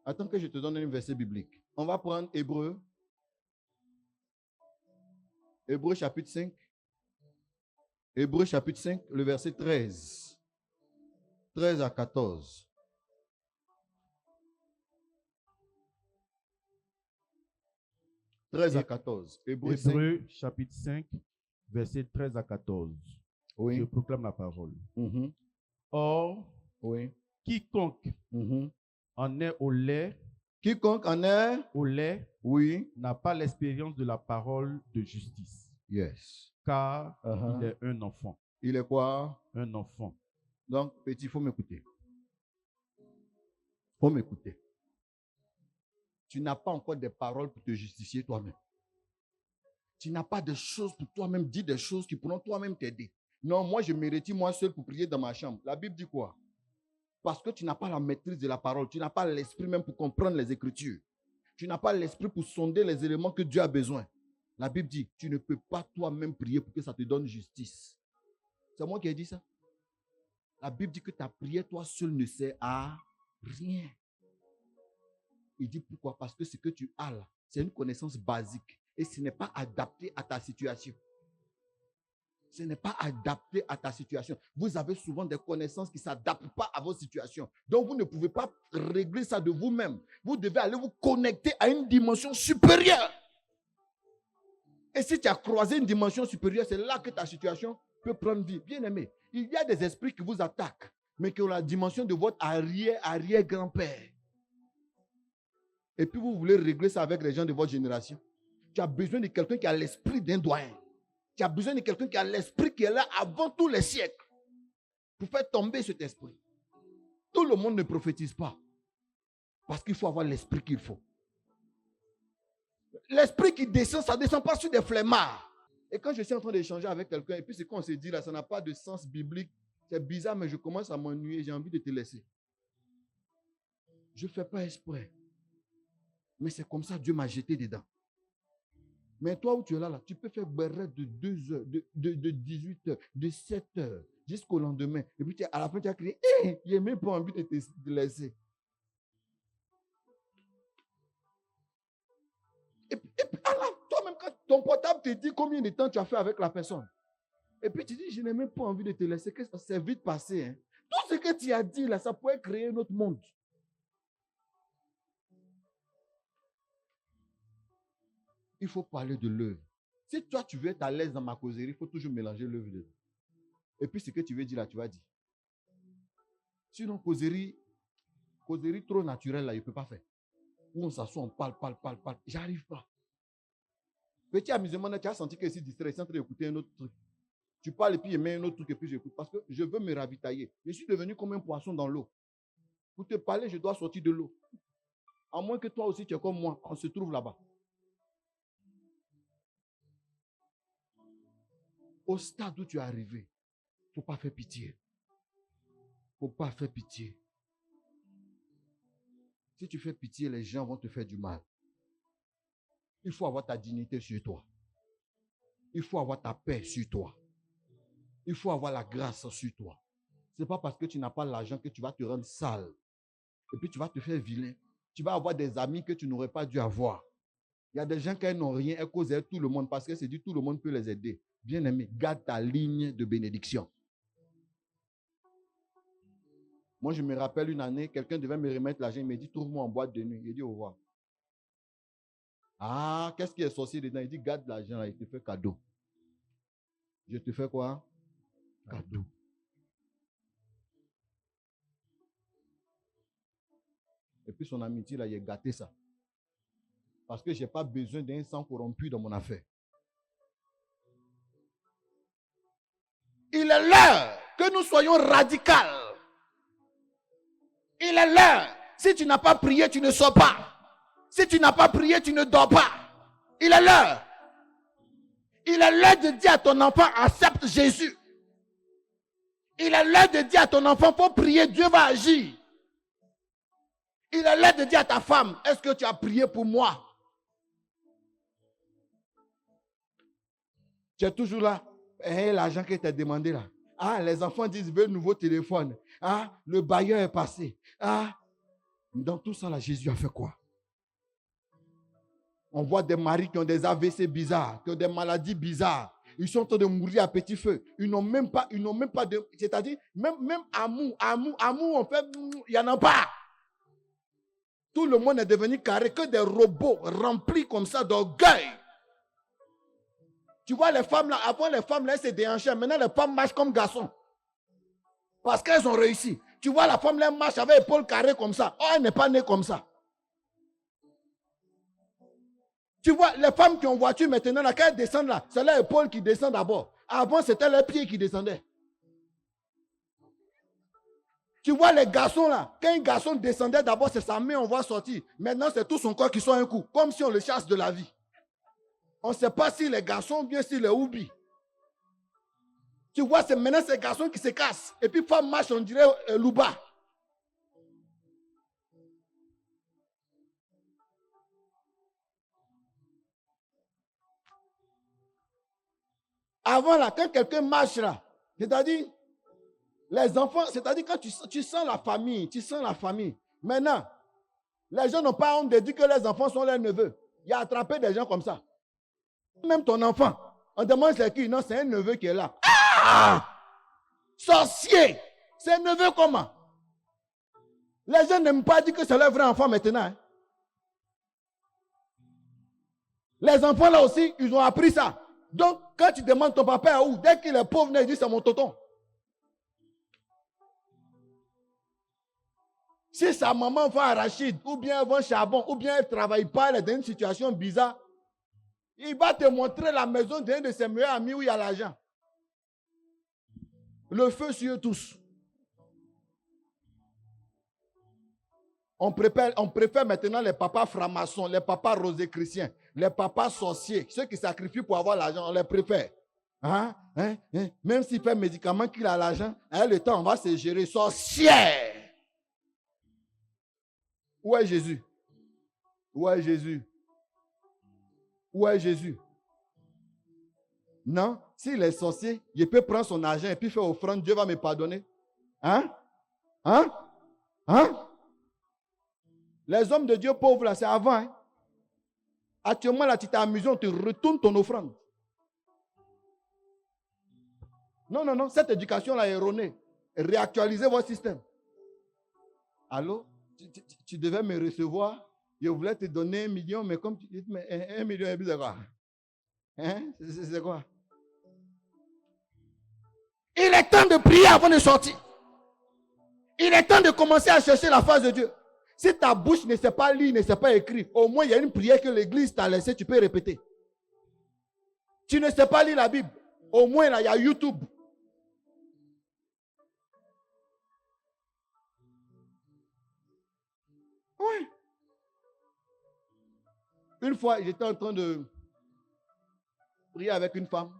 Attends que je te donne un verset biblique. On va prendre Hébreux. Hébreux chapitre 5. Hébreux chapitre 5, le verset 13. 13 à 14. À 14. Hébreux chapitre 5, verset 13 à 14. Oui. Je proclame la parole. Mm-hmm. Or, oui. Quiconque en est au lait, oui, n'a pas l'expérience de la parole de justice. Yes. Car il est un enfant. Il est quoi? Un enfant. Donc, petit, il faut m'écouter. Faut m'écouter. Tu n'as pas encore des paroles pour te justifier toi-même. Tu n'as pas de choses pour toi-même, dire des choses qui pourront toi-même t'aider. Non, moi, je me retire moi seul pour prier dans ma chambre. La Bible dit quoi? Parce que tu n'as pas la maîtrise de la parole. Tu n'as pas l'esprit même pour comprendre les Écritures. Tu n'as pas l'esprit pour sonder les éléments que Dieu a besoin. La Bible dit, tu ne peux pas toi-même prier pour que ça te donne justice. C'est moi qui ai dit ça. La Bible dit que ta prière, toi seul, ne sert à rien. Il dit pourquoi? Parce que ce que tu as là, c'est une connaissance basique. Et ce n'est pas adapté à ta situation. Ce n'est pas adapté à ta situation. Vous avez souvent des connaissances qui ne s'adaptent pas à votre situation. Donc, vous ne pouvez pas régler ça de vous-même. Vous devez aller vous connecter à une dimension supérieure. Et si tu as croisé une dimension supérieure, c'est là que ta situation peut prendre vie. Bien aimé, il y a des esprits qui vous attaquent, mais qui ont la dimension de votre arrière-grand-père. Et puis, vous voulez régler ça avec les gens de votre génération. Tu as besoin de quelqu'un qui a l'esprit d'un doyen. Tu as besoin de quelqu'un qui a l'esprit qui est là avant tous les siècles pour faire tomber cet esprit. Tout le monde ne prophétise pas parce qu'il faut avoir l'esprit qu'il faut. L'esprit qui descend, ça ne descend pas sur des flemmards. Et quand je suis en train d'échanger avec quelqu'un, et puis ce qu'on se dit là, ça n'a pas de sens biblique, c'est bizarre, mais je commence à m'ennuyer, j'ai envie de te laisser. Je ne fais pas exprès. Mais c'est comme ça, Dieu m'a jeté dedans. Mais toi où tu es là, tu peux faire berret de 2 heures, de 18 heures, de 7 heures, jusqu'au lendemain. Et puis à la fin, tu as crié, hey, il n'y a même pas envie de te laisser. Et puis alors, toi-même, Ton portable te dit combien de temps tu as fait avec la personne. Et puis tu dis, je n'ai même pas envie de te laisser, que ça s'est vite passé. Hein. Tout ce que tu as dit là, ça pourrait créer un autre monde. Il faut parler de l'œuvre. Si toi, tu veux être à l'aise dans ma causerie, il faut toujours mélanger l'œuvre de Dieu. Et puis ce que tu veux dire là, tu vas dire. Sinon, causerie trop naturelle là, il ne peut pas faire. Où on s'assoit, on parle. J'arrive pas. Petit amusement, tu as senti que c'est distrait, c'est en train d'écouter un autre truc. Tu parles et puis il met un autre truc et puis j'écoute. Parce que je veux me ravitailler. Je suis devenu comme un poisson dans l'eau. Pour te parler, je dois sortir de l'eau. À moins que toi aussi, tu es comme moi, on se trouve là-bas. Au stade où tu es arrivé, il ne faut pas faire pitié. Il ne faut pas faire pitié. Si tu fais pitié, les gens vont te faire du mal. Il faut avoir ta dignité sur toi. Il faut avoir ta paix sur toi. Il faut avoir la grâce sur toi. Ce n'est pas parce que tu n'as pas l'argent que tu vas te rendre sale. Et puis tu vas te faire vilain. Tu vas avoir des amis que tu n'aurais pas dû avoir. Il y a des gens qui n'ont rien, elles causent tout le monde parce que c'est dit tout le monde peut les aider. Bien aimé, garde ta ligne de bénédiction. Moi, je me rappelle une année, quelqu'un devait me remettre l'argent. Il me dit, trouve-moi en boîte de nuit. Il dit, au revoir. Ah, qu'est-ce qui est sorti dedans? Il dit, garde l'argent, il te fait cadeau. Je te fais quoi? Cadeau. Et puis son amitié, là, il a gâté ça. Parce que je n'ai pas besoin d'un sang corrompu dans mon affaire. Il est l'heure que nous soyons radicaux. Il est l'heure. Si tu n'as pas prié, tu ne sors pas. Si tu n'as pas prié, tu ne dors pas. Il est l'heure. Il est l'heure de dire à ton enfant, accepte Jésus. Il est l'heure de dire à ton enfant, faut prier, Dieu va agir. Il est l'heure de dire à ta femme, est-ce que tu as prié pour moi? Tu es toujours là. Et l'argent que tu as demandé là. Ah, les enfants disent, veulent nouveau téléphone. Ah, le bailleur est passé. Ah, dans tout ça là, Jésus a fait quoi? On voit des maris qui ont des AVC bizarres, qui ont des maladies bizarres. Ils sont en train de mourir à petit feu. Ils n'ont même pas de... C'est-à-dire, même amour, on fait... Il n'y en a pas. Tout le monde est devenu carré, que des robots remplis comme ça d'orgueil. Tu vois les femmes là, avant les femmes là, elles se déhanchaient. Maintenant les femmes marchent comme garçons. Parce qu'elles ont réussi. Tu vois la femme là, elle marche avec épaules carrées comme ça. Oh, elle n'est pas née comme ça. Tu vois, les femmes qui ont voiture maintenant, là, quand elles descendent là, c'est leur épaule qui descend d'abord. Avant, c'était leurs pieds qui descendaient. Tu vois les garçons là, quand un garçon descendait d'abord, c'est sa main, on voit sortir. Maintenant, c'est tout son corps qui sort un coup, comme si on le chasse de la vie. On ne sait pas si les garçons ou bien si les oublie. Tu vois, c'est maintenant ces garçons qui se cassent. Et puis, femme marche, on dirait Louba. Avant là, quand quelqu'un marche là, c'est-à-dire, les enfants, c'est-à-dire quand tu sens la famille, Maintenant, les gens n'ont pas honte de dire que les enfants sont leurs neveux. Il a attrapé des gens comme ça. Même ton enfant, on demande c'est qui? Non, c'est un neveu qui est là. Ah! Sorcier! C'est un neveu comment? Les gens n'aiment pas dire que c'est leur vrai enfant maintenant. Hein? Les enfants là aussi, ils ont appris ça. Donc, quand tu demandes ton papa est où, dès qu'il est pauvre, il dit c'est mon tonton. Si sa maman va à Rachid, ou bien elle va charbon, ou bien elle ne travaille pas, elle est dans une situation bizarre, il va te montrer la maison d'un de ses meilleurs amis où il y a l'argent. Le feu sur eux tous. On préfère maintenant les papas francs-maçons, les papas rosé-chrétiens, les papas sorciers, ceux qui sacrifient pour avoir l'argent, on les préfère. Même s'il fait médicament qu'il a l'argent, à le temps, on va se gérer. Sorcier! Où est Jésus? Où est Jésus? Où est Jésus? Non, s'il est sorcier, il peut prendre son argent et puis faire offrande, Dieu va me pardonner. Les hommes de Dieu pauvres, là, c'est avant. Hein? Actuellement, là, tu t'es amusé, on te retourne ton offrande. Non, cette éducation-là est erronée. Réactualisez votre système. Allô? Tu devais me recevoir. Je voulais te donner 1 million, mais comme tu dis, mais 1 million et puis c'est quoi? Hein? C'est quoi? Il est temps de prier avant de sortir. Il est temps de commencer à chercher la face de Dieu. Si ta bouche ne sait pas lire, ne sait pas écrire, au moins il y a une prière que l'église t'a laissée, tu peux répéter. Tu ne sais pas lire la Bible, au moins là, il y a YouTube. Oui. Une fois, j'étais en train de prier avec une femme.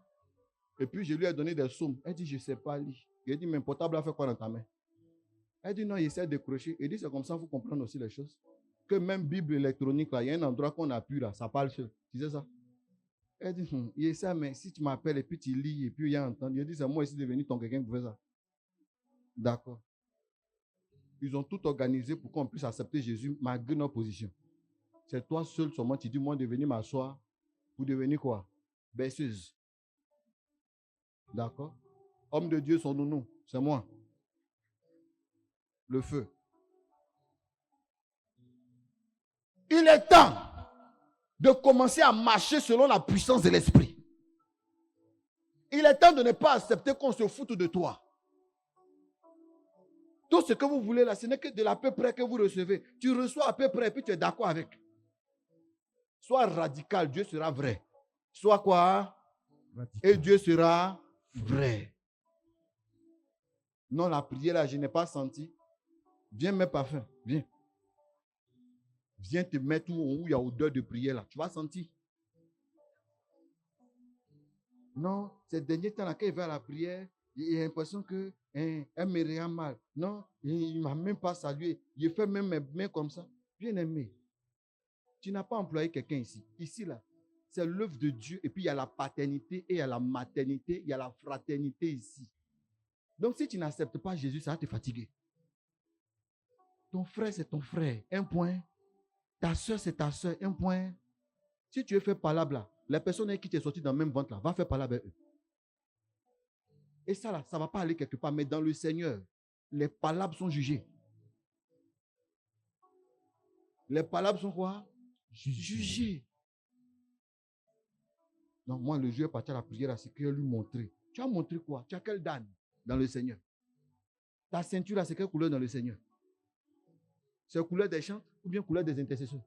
Et puis, je lui ai donné des sommes. Elle dit, je ne sais pas lire. J'ai dit, mais portable a fait quoi dans ta main? Elle dit, non, il essaie de crocher. Il dit, c'est comme ça, il faut comprendre aussi les choses. Que même Bible électronique, là, il y a un endroit qu'on appuie, là, ça parle seul. Tu sais ça? Elle dit, il essaie, mais si tu m'appelles et puis tu lis et puis il y a entendu. Il dit, c'est moi ici devenu ton quelqu'un qui fait ça. D'accord. Ils ont tout organisé pour qu'on puisse accepter Jésus malgré notre position. C'est toi seul seulement, tu dis, moi, de venir m'asseoir pour devenir quoi? Berceuse. D'accord? Homme de Dieu, son nounou, c'est moi. Le feu. Il est temps de commencer à marcher selon la puissance de l'esprit. Il est temps de ne pas accepter qu'on se foute de toi. Tout ce que vous voulez là, ce n'est que de l'à peu près que vous recevez. Tu reçois à peu près et puis tu es d'accord avec. Sois radical, Dieu sera vrai. Sois quoi? Radical. Et Dieu sera vrai. Non, la prière là, je n'ai pas senti. Viens mettre parfum, viens. Viens te mettre où il y a odeur de prière là. Tu vas sentir. Non, ces derniers temps là, quand il va à la prière, il a l'impression que elle me rend mal. Non, il ne m'a même pas salué. Il fait même mes mains comme ça. Bien aimé, tu n'as pas employé quelqu'un ici. Ici là, c'est l'œuvre de Dieu. Et puis il y a la paternité et il y a la maternité, il y a la fraternité ici. Donc si tu n'acceptes pas Jésus, ça va te fatiguer. Ton frère, c'est ton frère. Un point. Ta soeur, c'est ta soeur. Un point. Si tu es fait palabre là, les personnes qui t'est sorti dans le même ventre là, va faire palabre avec eux. Et ça là, ça ne va pas aller quelque part. Mais dans le Seigneur, les palabres sont jugées. Les palabres sont quoi? Jugées. Donc moi, le jour est parti à la prière, c'est qu'il lui montrer. Tu as montré quoi? Tu as quel dan dans le Seigneur? Ta ceinture là, c'est quelle couleur dans le Seigneur? C'est couleur des chants ou bien couleur des intercesseurs?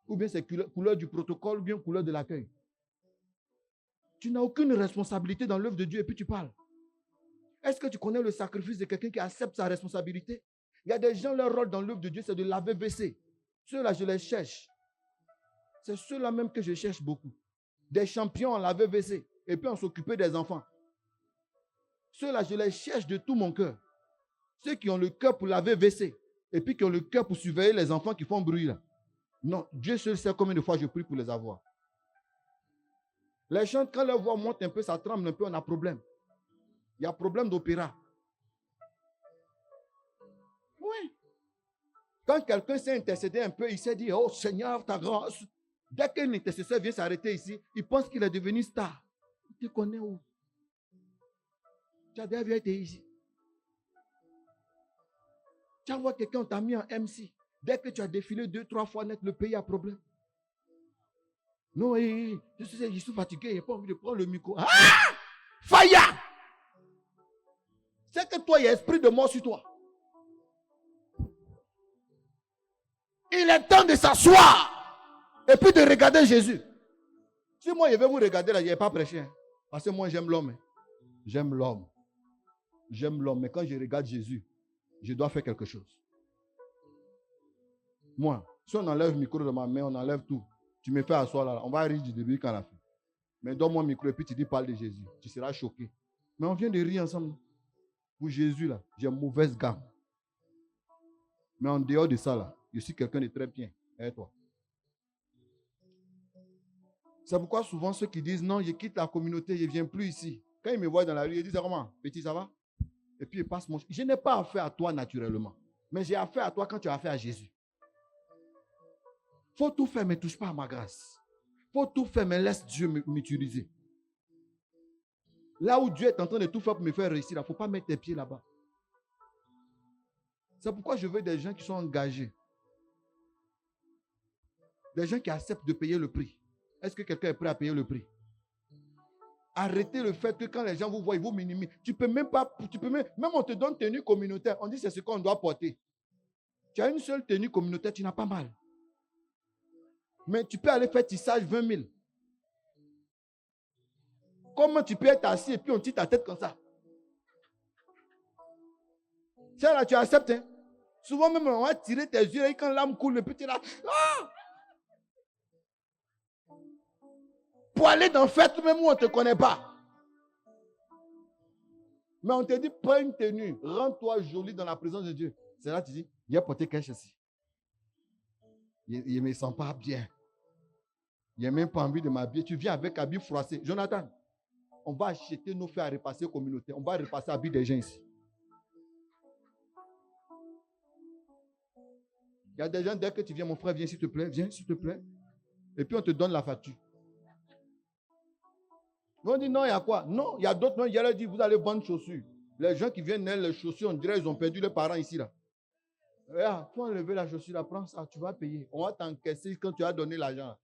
Ou bien c'est couleur du protocole ou bien couleur de l'accueil? Tu n'as aucune responsabilité dans l'œuvre de Dieu et puis tu parles. Est-ce que tu connais le sacrifice de quelqu'un qui accepte sa responsabilité? Il y a des gens, leur rôle dans l'œuvre de Dieu, c'est de laver WC. Ceux-là, je les cherche. C'est ceux-là même que je cherche beaucoup. Des champions en laver WC et puis on s'occuper des enfants. Ceux-là, je les cherche de tout mon cœur. Ceux qui ont le cœur pour laver WC et puis qui ont le cœur pour surveiller les enfants qui font bruit là. Non, Dieu seul sait combien de fois je prie pour les avoir. Les gens, quand leur voix monte un peu, ça tremble un peu, on a problème. Il y a problème d'opéra. Oui. Quand quelqu'un s'est intercédé un peu, il s'est dit, oh Seigneur, ta grâce. Dès qu'un intercesseur vient s'arrêter ici, il pense qu'il est devenu star. Tu te connais où? Tu as déjà été ici. Tu as vu quelqu'un, on t'a mis en MC. Dès que tu as défilé 2-3 fois net, le pays a problème. Non, je suis fatigué, je n'ai pas envie de prendre le micro. Ah! Faya! C'est que toi, il y a esprit de mort sur toi. Il est temps de s'asseoir et puis de regarder Jésus. Si moi, je vais vous regarder là, je n'ai pas prêché. Hein, parce que moi, j'aime l'homme. Hein. J'aime l'homme. J'aime l'homme. Mais quand je regarde Jésus, je dois faire quelque chose. Moi, si on enlève le micro de ma main, on enlève tout. Tu me fais asseoir là, on va rire du début quand la fin. Mais donne-moi le micro et puis tu dis parle de Jésus. Tu seras choqué. Mais on vient de rire ensemble. Pour Jésus là, j'ai une mauvaise gamme. Mais en dehors de ça là, je suis quelqu'un de très bien. Et toi? C'est pourquoi souvent ceux qui disent non, je quitte la communauté, je ne viens plus ici. Quand ils me voient dans la rue, ils disent comment? Petit, ça va? Et puis ils passent mon... Je n'ai pas affaire à toi naturellement. Mais j'ai affaire à toi quand tu as affaire à Jésus. Faut tout faire, mais touche pas à ma grâce. Faut tout faire, mais laisse Dieu m'utiliser. Là où Dieu est en train de tout faire pour me faire réussir, il ne faut pas mettre tes pieds là-bas. C'est pourquoi je veux des gens qui sont engagés. Des gens qui acceptent de payer le prix. Est-ce que quelqu'un est prêt à payer le prix? Arrêtez le fait que quand les gens vous voient, ils vous minimisent. Tu peux même pas, même on te donne tenue communautaire. On dit c'est ce qu'on doit porter. Tu as une seule tenue communautaire, tu n'as pas mal. Mais tu peux aller faire tissage 20 000. Comment tu peux être assis et puis on tire ta tête comme ça? C'est là, tu acceptes. Hein? Souvent même, on va tirer tes yeux et quand l'âme coule, le petit là. Ah! Pour aller dans fête, même où on ne te connaît pas. Mais on te dit, prends une tenue, rends-toi joli dans la présence de Dieu. C'est là que tu dis, il a porté quelque chose ici. Il ne me sent pas bien. Il n'a même pas envie de m'habiller. Tu viens avec habit froissé. Jonathan, on va acheter nos faits à repasser communauté. On va repasser habit des gens ici. Il y a des gens, dès que tu viens, mon frère, viens s'il te plaît, viens s'il te plaît. Et puis on te donne la facture. On dit non, il y a quoi? Non, il y a d'autres. Non, il y a là dit, vous allez vendre chaussures. Les gens qui viennent les chaussures, on dirait qu'ils ont perdu les parents ici là. Regarde, tu vas enlever la chaussure, là, prends ça, tu vas payer. On va t'encaisser quand tu as donné l'argent.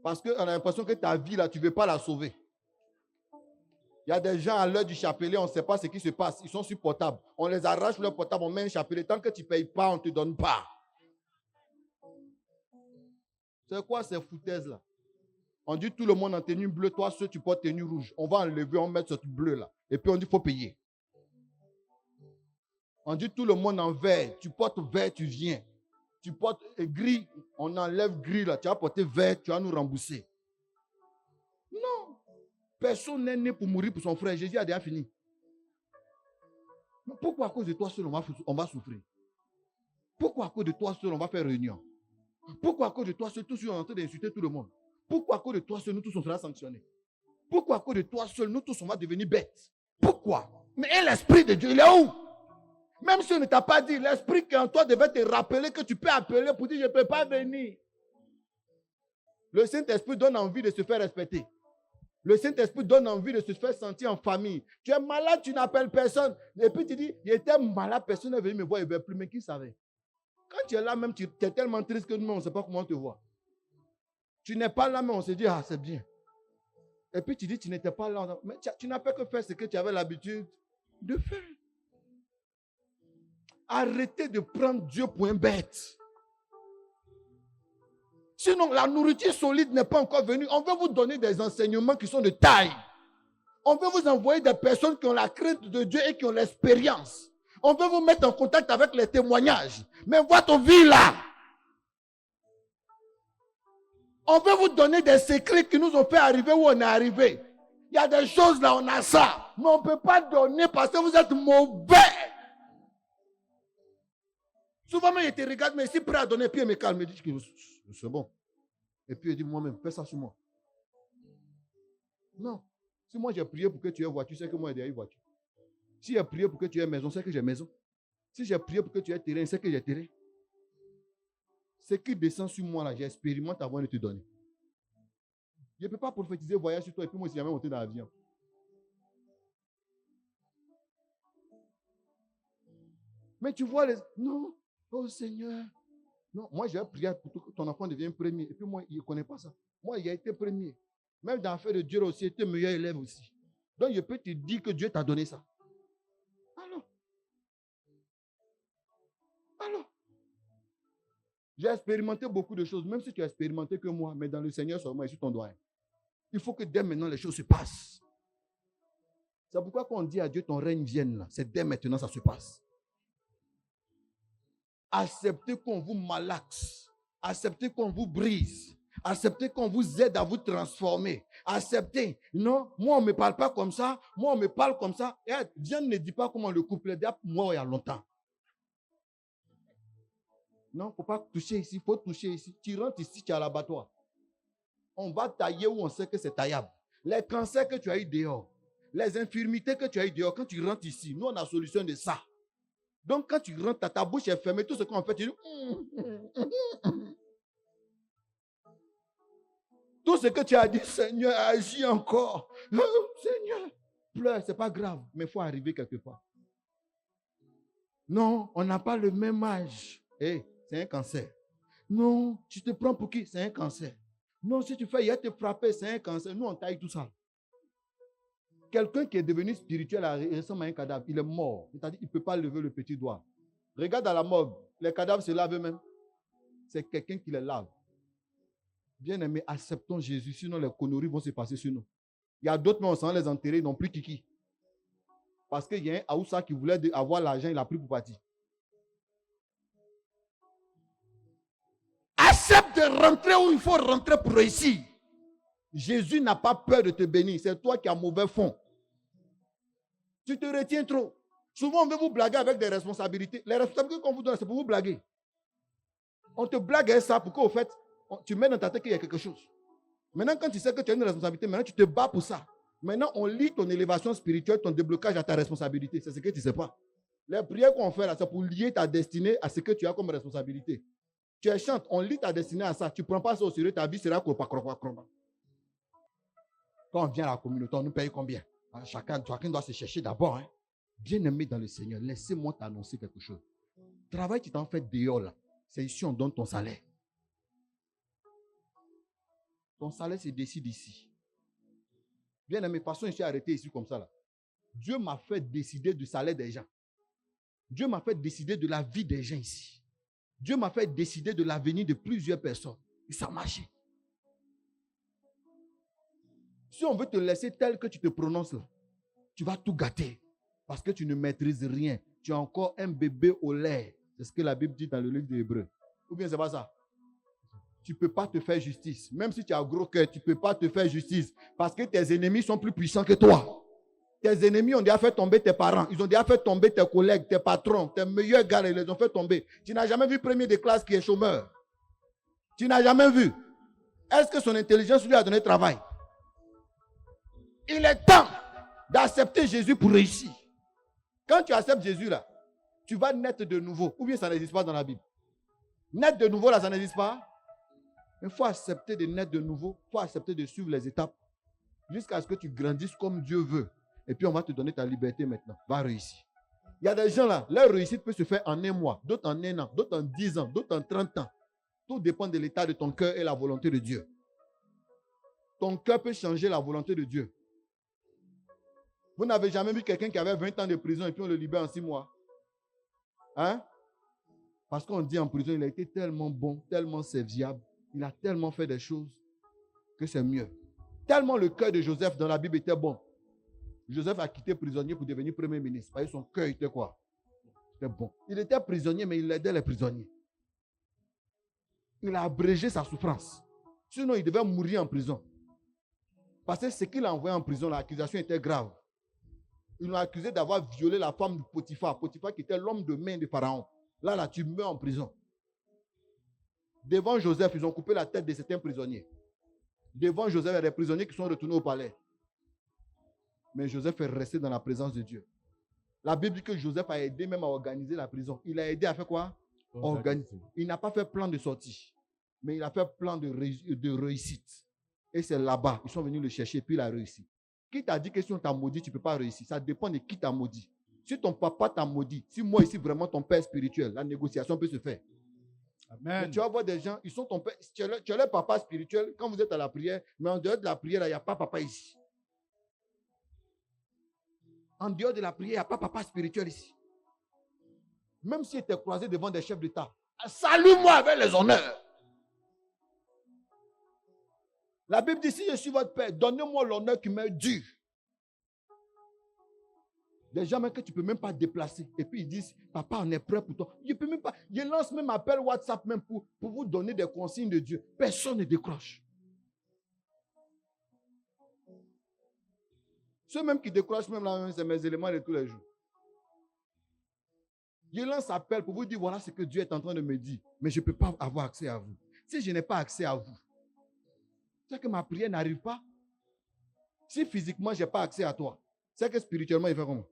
Parce qu'on a l'impression que ta vie là, tu ne veux pas la sauver. Il y a des gens à l'heure du chapelet, on ne sait pas ce qui se passe. Ils sont sur portable. On les arrache leur portable, on met un chapelet. Tant que tu ne payes pas, on ne te donne pas. C'est quoi ces foutaises là? On dit tout le monde en tenue bleue, toi ceux tu portes tenue rouge. On va enlever, on met ce bleu là. Et puis on dit il faut payer. On dit tout le monde en vert. Tu portes vert, tu viens. Tu portes gris, on enlève gris là. Tu vas porter vert, tu vas nous rembourser. Non. Personne n'est né pour mourir pour son frère. Jésus a déjà fini. Mais pourquoi à cause de toi seul on va souffrir? Pourquoi à cause de toi seul on va faire réunion? Pourquoi à cause de toi seul tous on est en train d'insulter tout le monde? Pourquoi à cause de toi seul nous tous on sera sanctionnés? Pourquoi à cause de toi seul nous tous on va devenir bêtes? Pourquoi? Mais l'Esprit de Dieu, il est où? Même si on ne t'a pas dit, l'Esprit qui est en toi devait te rappeler que tu peux appeler pour dire je ne peux pas venir. Le Saint-Esprit donne envie de se faire respecter. Le Saint-Esprit donne envie de se faire sentir en famille. Tu es malade, tu n'appelles personne. Et puis tu dis, il était malade, personne n'est venu me voir, il ne veut plus. Mais qui savait? Quand tu es là même, tu es tellement triste que nous, on ne sait pas comment on te voit. Tu n'es pas là, mais on se dit, ah, c'est bien. Et puis tu dis, tu n'étais pas là. Mais tu n'as pas que faire ce que tu avais l'habitude de faire. Arrêtez de prendre Dieu pour un bête. Sinon, la nourriture solide n'est pas encore venue. On veut vous donner des enseignements qui sont de taille. On veut vous envoyer des personnes qui ont la crainte de Dieu et qui ont l'expérience. On veut vous mettre en contact avec les témoignages. Mais votre vie là. On veut vous donner des secrets qui nous ont fait arriver où on est arrivé. Il y a des choses là, on a ça. Mais on ne peut pas donner parce que vous êtes mauvais. Souvent, il te regarde, mais il est prêt à donner, puis il me calme, il dit que c'est bon. Et puis il dit moi-même, fais ça sur moi. Non. Si moi j'ai prié pour que tu aies voiture, c'est que moi j'ai eu voiture. Si j'ai prié pour que tu aies maison, c'est que j'ai maison. Si j'ai prié pour que tu aies terrain, c'est que j'ai terrain. Ce qui descend sur moi là, j'expérimente avant de te donner. Je ne peux pas prophétiser voyage sur toi et puis moi si jamais monté dans l'avion. Mais tu vois les. Non. Oh Seigneur. Non, moi j'ai prié pour que ton enfant devienne premier. Et puis moi, il ne connaît pas ça. Moi, il a été premier. Même dans l'affaire de Dieu aussi, il était meilleur élève aussi. Donc je peux te dire que Dieu t'a donné ça. Alors. J'ai expérimenté beaucoup de choses, même si tu as expérimenté que moi, mais dans le Seigneur seulement, et sur ton doigt. Il faut que dès maintenant les choses se passent. C'est pourquoi quand on dit à Dieu ton règne vienne là, c'est dès maintenant ça se passe. Acceptez qu'on vous malaxe. Acceptez qu'on vous brise. Acceptez qu'on vous aide à vous transformer. Acceptez. Non, moi on ne me parle pas comme ça. Moi on me parle comme ça. Et Dieu ne dit pas comment le couple est déjà pour moi il y a longtemps. Non, il ne faut pas toucher ici. Il faut toucher ici. Tu rentres ici, tu es à l'abattoir. On va tailler où on sait que c'est taillable. Les cancers que tu as eu dehors. Les infirmités que tu as eu dehors. Quand tu rentres ici, nous on a la solution de ça. Donc, quand tu rentres, ta bouche est fermée, tout ce qu'on fait, tu dis. ce que tu as dit, Seigneur, agis encore. Oh, Seigneur, pleure, c'est pas grave, mais il faut arriver quelque part. Non, on n'a pas le même âge. Hey, c'est un cancer. Non, tu te prends pour qui? C'est un cancer. Non, si tu fais, il a te frapper, c'est un cancer. Nous, on taille tout ça. Quelqu'un qui est devenu spirituel, il ressemble à un cadavre. Il est mort. C'est-à-dire qu'il ne peut pas lever le petit doigt. Regarde à la morgue. Les cadavres se lavent eux-mêmes. C'est quelqu'un qui les lave. Bien-aimés, acceptons Jésus, sinon les conneries vont se passer sur nous. Il y a d'autres, mais on s'en les enterrer, ils n'ont plus kiki. Parce qu'il y a un Aoussa qui voulait avoir l'argent, il a pris pour partir. Accepte de rentrer où il faut rentrer pour réussir. Jésus n'a pas peur de te bénir. C'est toi qui as mauvais fond. Tu te retiens trop. Souvent, on veut vous blaguer avec des responsabilités. Les responsabilités qu'on vous donne, c'est pour vous blaguer. On te blague avec ça pour qu'au fait, tu mets dans ta tête qu'il y a quelque chose. Maintenant, quand tu sais que tu as une responsabilité, maintenant tu te bats pour ça. Maintenant, on lit ton élévation spirituelle, ton déblocage à ta responsabilité. C'est ce que tu ne sais pas. Les prières qu'on fait là, c'est pour lier ta destinée à ce que tu as comme responsabilité. Tu es chante, on lit ta destinée à ça. Tu ne prends pas ça au sérieux, ta vie sera cropa. Quand on vient à la communauté, on nous paye combien? Chacun doit se chercher d'abord. Hein. Bien-aimé dans le Seigneur, laissez-moi t'annoncer quelque chose. Travail, tu t'en fais dehors là. C'est ici on donne ton salaire. Ton salaire se décide ici. Bien-aimé, passons ici arrêter ici comme ça là. Dieu m'a fait décider du salaire des gens. Dieu m'a fait décider de la vie des gens ici. Dieu m'a fait décider de l'avenir de plusieurs personnes. Et ça a marché. Si on veut te laisser tel que tu te prononces là, tu vas tout gâter. Parce que tu ne maîtrises rien. Tu es encore un bébé au lait. C'est ce que la Bible dit dans le livre des Hébreux. Ou bien c'est pas ça? Tu ne peux pas te faire justice. Même si tu as un gros cœur, tu ne peux pas te faire justice. Parce que tes ennemis sont plus puissants que toi. Tes ennemis ont déjà fait tomber tes parents. Ils ont déjà fait tomber tes collègues, tes patrons, tes meilleurs gars, ils les ont fait tomber. Tu n'as jamais vu premier de classe qui est chômeur. Tu n'as jamais vu. Est-ce que son intelligence lui a donné travail? Il est temps d'accepter Jésus pour réussir. Quand tu acceptes Jésus là, tu vas naître de nouveau. Ou bien ça n'existe pas dans la Bible. Naître de nouveau là, ça n'existe pas. Il faut accepter de naître de nouveau. Il faut accepter de suivre les étapes. Jusqu'à ce que tu grandisses comme Dieu veut. Et puis on va te donner ta liberté maintenant. Va réussir. Il y a des gens là, leur réussite peut se faire en un mois, d'autres en un an, d'autres en 10 ans, d'autres en 30 ans. Tout dépend de l'état de ton cœur et la volonté de Dieu. Ton cœur peut changer la volonté de Dieu. Vous n'avez jamais vu quelqu'un qui avait 20 ans de prison et puis on le libère en 6 mois. Hein? Parce qu'on dit en prison, il a été tellement bon, tellement serviable, il a tellement fait des choses que c'est mieux. Tellement le cœur de Joseph dans la Bible était bon. Joseph a quitté prisonnier pour devenir premier ministre. Parce que son cœur était quoi? C'était bon. Il était prisonnier, mais il aidait les prisonniers. Il a abrégé sa souffrance. Sinon, il devait mourir en prison. Parce que ce qu'il a envoyé en prison, l'accusation était grave. Ils l'ont accusé d'avoir violé la femme de Potiphar. Potiphar qui était l'homme de main de Pharaon. Là, tu meurs en prison. Devant Joseph, ils ont coupé la tête de certains prisonniers. Devant Joseph, il y a des prisonniers qui sont retournés au palais. Mais Joseph est resté dans la présence de Dieu. La Bible dit que Joseph a aidé même à organiser la prison. Il a aidé à faire quoi? Organiser. Il n'a pas fait plan de sortie, mais il a fait plan de réussite. Et c'est là-bas, ils sont venus le chercher, puis il a réussi. Qui t'a dit que si on t'a maudit, tu ne peux pas réussir? Ça dépend de qui t'a maudit. Si ton papa t'a maudit, si moi ici vraiment ton père spirituel, la négociation peut se faire. Amen. Mais tu vas voir des gens, ils sont ton père, tu es leur papa spirituel quand vous êtes à la prière, mais en dehors de la prière, il n'y a pas papa ici. En dehors de la prière, il n'y a pas papa spirituel ici. Même s'il était croisé devant des chefs d'État, salue-moi avec les honneurs. La Bible dit, si je suis votre père, donnez-moi l'honneur qui m'est dû. Des gens même que tu ne peux même pas déplacer. Et puis ils disent, papa, on est prêt pour toi. Je peux même pas. Je lance même appel WhatsApp même pour vous donner des consignes de Dieu. Personne ne décroche. Ceux même qui décrochent même là, c'est mes éléments de tous les jours. Je lance appel pour vous dire, voilà ce que Dieu est en train de me dire. Mais je ne peux pas avoir accès à vous. Si je n'ai pas accès à vous, c'est que ma prière n'arrive pas. Si physiquement, je n'ai pas accès à toi, c'est que spirituellement, il fait comment?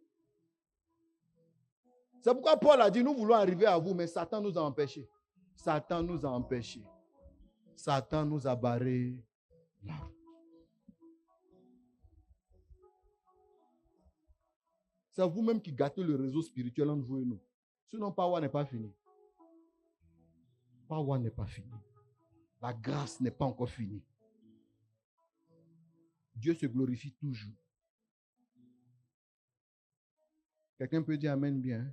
C'est pourquoi Paul a dit, nous voulons arriver à vous, mais Satan nous a empêchés. Satan nous a empêchés. Satan nous a barrés. la route. C'est vous-même qui gâtez le réseau spirituel entre vous et nous. Sinon, Power n'est pas fini. Power n'est pas fini. La grâce n'est pas encore finie. Dieu se glorifie toujours. Quelqu'un peut dire Amen bien. Hein?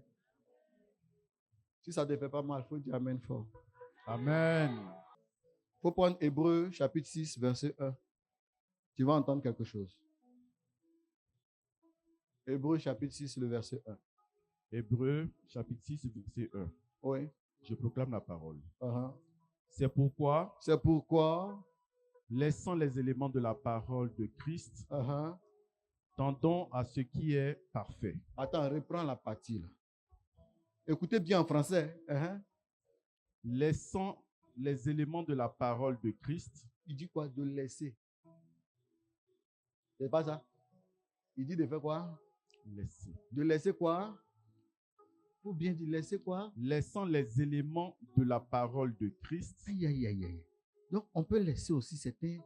Si ça ne te fait pas mal, il faut dire Amen fort. Amen. Il faut prendre Hébreux chapitre 6, verset 1. Tu vas entendre quelque chose. Hébreux chapitre 6, le verset 1. Hébreux chapitre 6, verset 1. Oui. Je proclame la parole. Uh-huh. C'est pourquoi, laissant les éléments de la parole de Christ, uh-huh, tendons à ce qui est parfait. Attends, reprends la partie là. Écoutez bien en français. Uh-huh. Laissant les éléments de la parole de Christ. Il dit quoi? De laisser. C'est pas ça? Il dit de faire quoi? Laisser. De laisser quoi? Faut bien dire laisser quoi? Laissant les éléments de la parole de Christ. Aïe, aïe, aïe, aïe. Donc, on peut laisser aussi certains...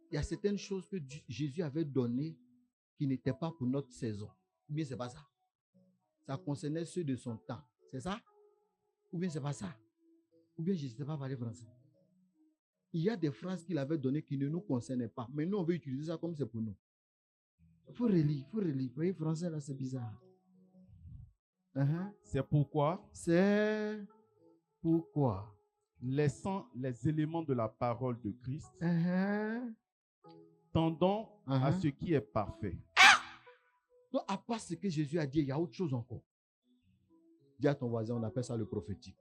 Il y a certaines choses que Jésus avait données qui n'étaient pas pour notre saison. Ou bien c'est pas ça? Ça concernait ceux de son temps. C'est ça? Ou bien c'est pas ça? Ou bien je ne sais pas parler français. Il y a des phrases qu'il avait données qui ne nous concernaient pas. Mais nous, on veut utiliser ça comme c'est pour nous. Il faut relire, Vous voyez, français là, c'est bizarre. Uh-huh. C'est pourquoi, laissant les éléments de la parole de Christ, uh-huh, tendons à ce qui est parfait. Donc, à part ce que Jésus a dit, il y a autre chose encore. Dis à ton voisin, on appelle ça le prophétique.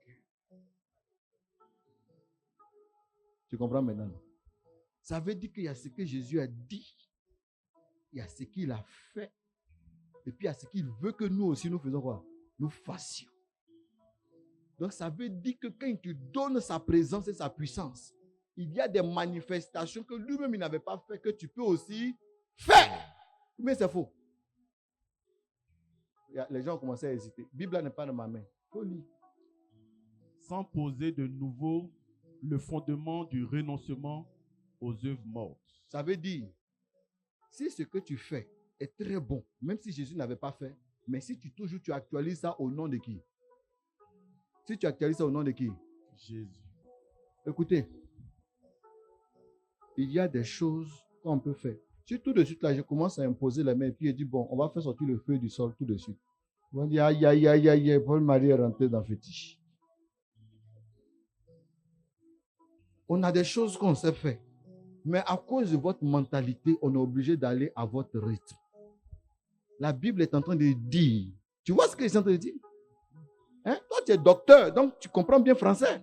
Tu comprends maintenant? Ça veut dire qu'il y a ce que Jésus a dit, il y a ce qu'il a fait, et puis il y a ce qu'il veut que nous aussi nous faisons quoi? Nous fassions. Donc ça veut dire que quand il te donne sa présence et sa puissance, il y a des manifestations que lui-même il n'avait pas fait, que tu peux aussi faire. Mais c'est faux. Les gens ont commencé à hésiter. La Bible n'est pas dans ma main. Il faut lire. Sans poser de nouveau le fondement du renoncement aux œuvres mortes. Ça veut dire, si ce que tu fais est très bon, même si Jésus n'avait pas fait, mais si tu actualises ça au nom de qui? Si tu actualises ça au nom de qui? Jésus. Écoutez, il y a des choses qu'on peut faire. Si tout de suite là, je commence à imposer les mains et puis je dis, bon, on va faire sortir le feu du sol tout de suite. Ils vont dire, aïe, aïe, aïe, aïe, Paul-Marie est rentré dans le fétiche. On a des choses qu'on sait faire. Mais à cause de votre mentalité, on est obligé d'aller à votre rythme. La Bible est en train de dire, tu vois ce que c'est en train de dire? Hein? Toi, tu es docteur, donc tu comprends bien français.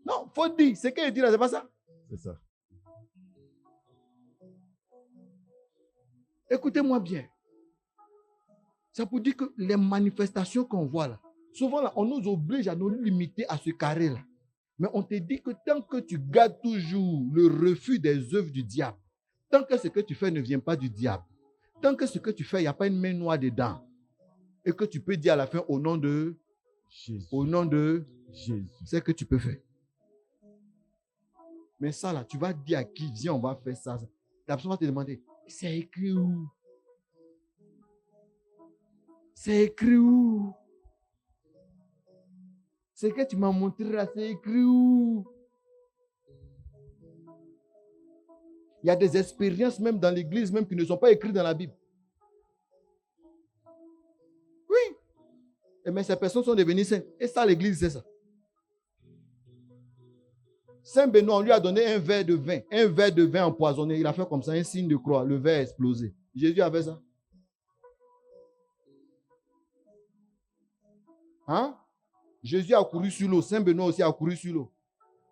Non, il faut dire, ce qu'il dit là, c'est pas ça? C'est ça. Écoutez-moi bien. Ça pour dire que les manifestations qu'on voit là, souvent là, on nous oblige à nous limiter à ce carré là. Mais on te dit que tant que tu gardes toujours le refus des œuvres du diable, tant que ce que tu fais ne vient pas du diable, tant que ce que tu fais, il n'y a pas une main noire dedans, et que tu peux dire à la fin au nom de Jésus. Au nom de Jésus. C'est ce que tu peux faire. Mais ça là, tu vas dire à qui? Viens, on va faire ça. La personne va te demander, c'est écrit où? C'est écrit où? Ce que tu m'as montré là, c'est écrit où? Il y a des expériences même dans l'église même qui ne sont pas écrites dans la Bible. Oui. Mais ces personnes sont devenues saintes. Et ça, l'église, c'est ça. Saint Benoît, on lui a donné un verre de vin empoisonné. Il a fait comme ça, un signe de croix. Le verre a explosé. Jésus avait ça. Hein? Jésus a couru sur l'eau. Saint Benoît aussi a couru sur l'eau.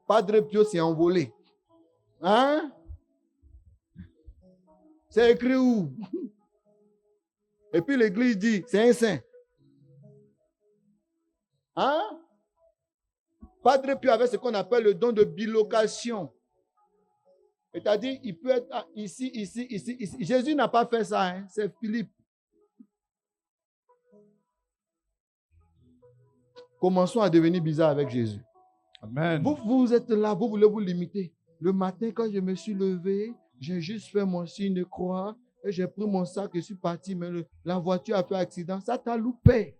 Padre Pio s'est envolé. Hein? C'est écrit où? Et puis l'église dit, c'est un saint. Hein? Padre Pio avait ce qu'on appelle le don de bilocation. C'est-à-dire, il peut être ici, ici, ici, ici. Jésus n'a pas fait ça, hein? C'est Philippe. Commençons à devenir bizarres avec Jésus. Amen. Vous êtes là, vous voulez vous limiter. Le matin, quand je me suis levé, j'ai juste fait mon signe de croix et j'ai pris mon sac et je suis parti, mais la voiture a fait accident. Ça t'a loupé.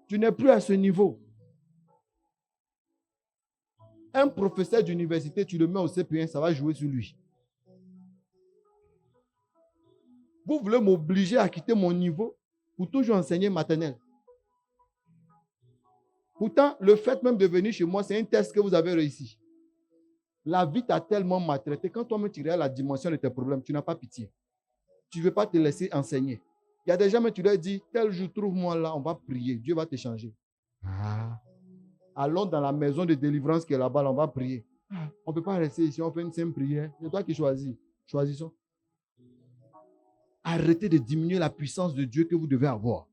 Tu n'es plus à ce niveau. Un professeur d'université, tu le mets au CP1, ça va jouer sur lui. Vous voulez m'obliger à quitter mon niveau pour toujours enseigner maternelle. Pourtant, le fait même de venir chez moi, c'est un test que vous avez réussi. La vie t'a tellement maltraité. Quand toi-même tu regardes la dimension de tes problèmes, tu n'as pas pitié. Tu ne veux pas te laisser enseigner. Il y a des gens, mais tu leur dis, tel jour, trouve-moi là, on va prier. Dieu va te changer. Allons dans la maison de délivrance qui est là-bas, là, on va prier. On ne peut pas rester ici, on fait une simple prière. C'est toi qui choisis. Choisissons. Arrêtez de diminuer la puissance de Dieu que vous devez avoir.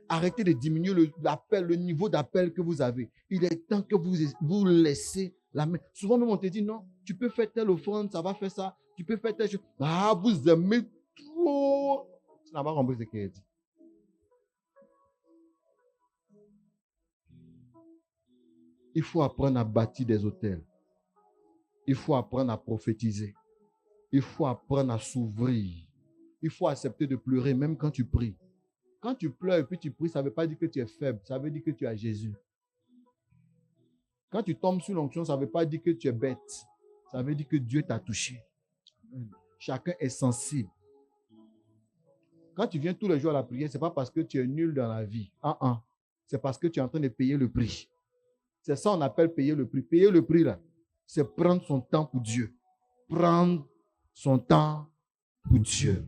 Arrêtez de diminuer le niveau d'appel que vous avez. Il est temps que vous laissez la main. Souvent, même on te dit, non, tu peux faire telle offrande, ça va faire ça. Tu peux faire telle chose. Vous aimez trop. Tu n'as pas compris ce qu'il a dit. Il faut apprendre à bâtir des hôtels. Il faut apprendre à prophétiser. Il faut apprendre à s'ouvrir. Il faut accepter de pleurer même quand tu pries. Quand tu pleures et puis tu pries, ça ne veut pas dire que tu es faible. Ça veut dire que tu as Jésus. Quand tu tombes sur l'onction, ça ne veut pas dire que tu es bête. Ça veut dire que Dieu t'a touché. Chacun est sensible. Quand tu viens tous les jours à la prière, ce n'est pas parce que tu es nul dans la vie. C'est parce que tu es en train de payer le prix. C'est ça qu'on appelle payer le prix. Payer le prix, là, c'est prendre son temps pour Dieu. Prendre son temps pour Dieu.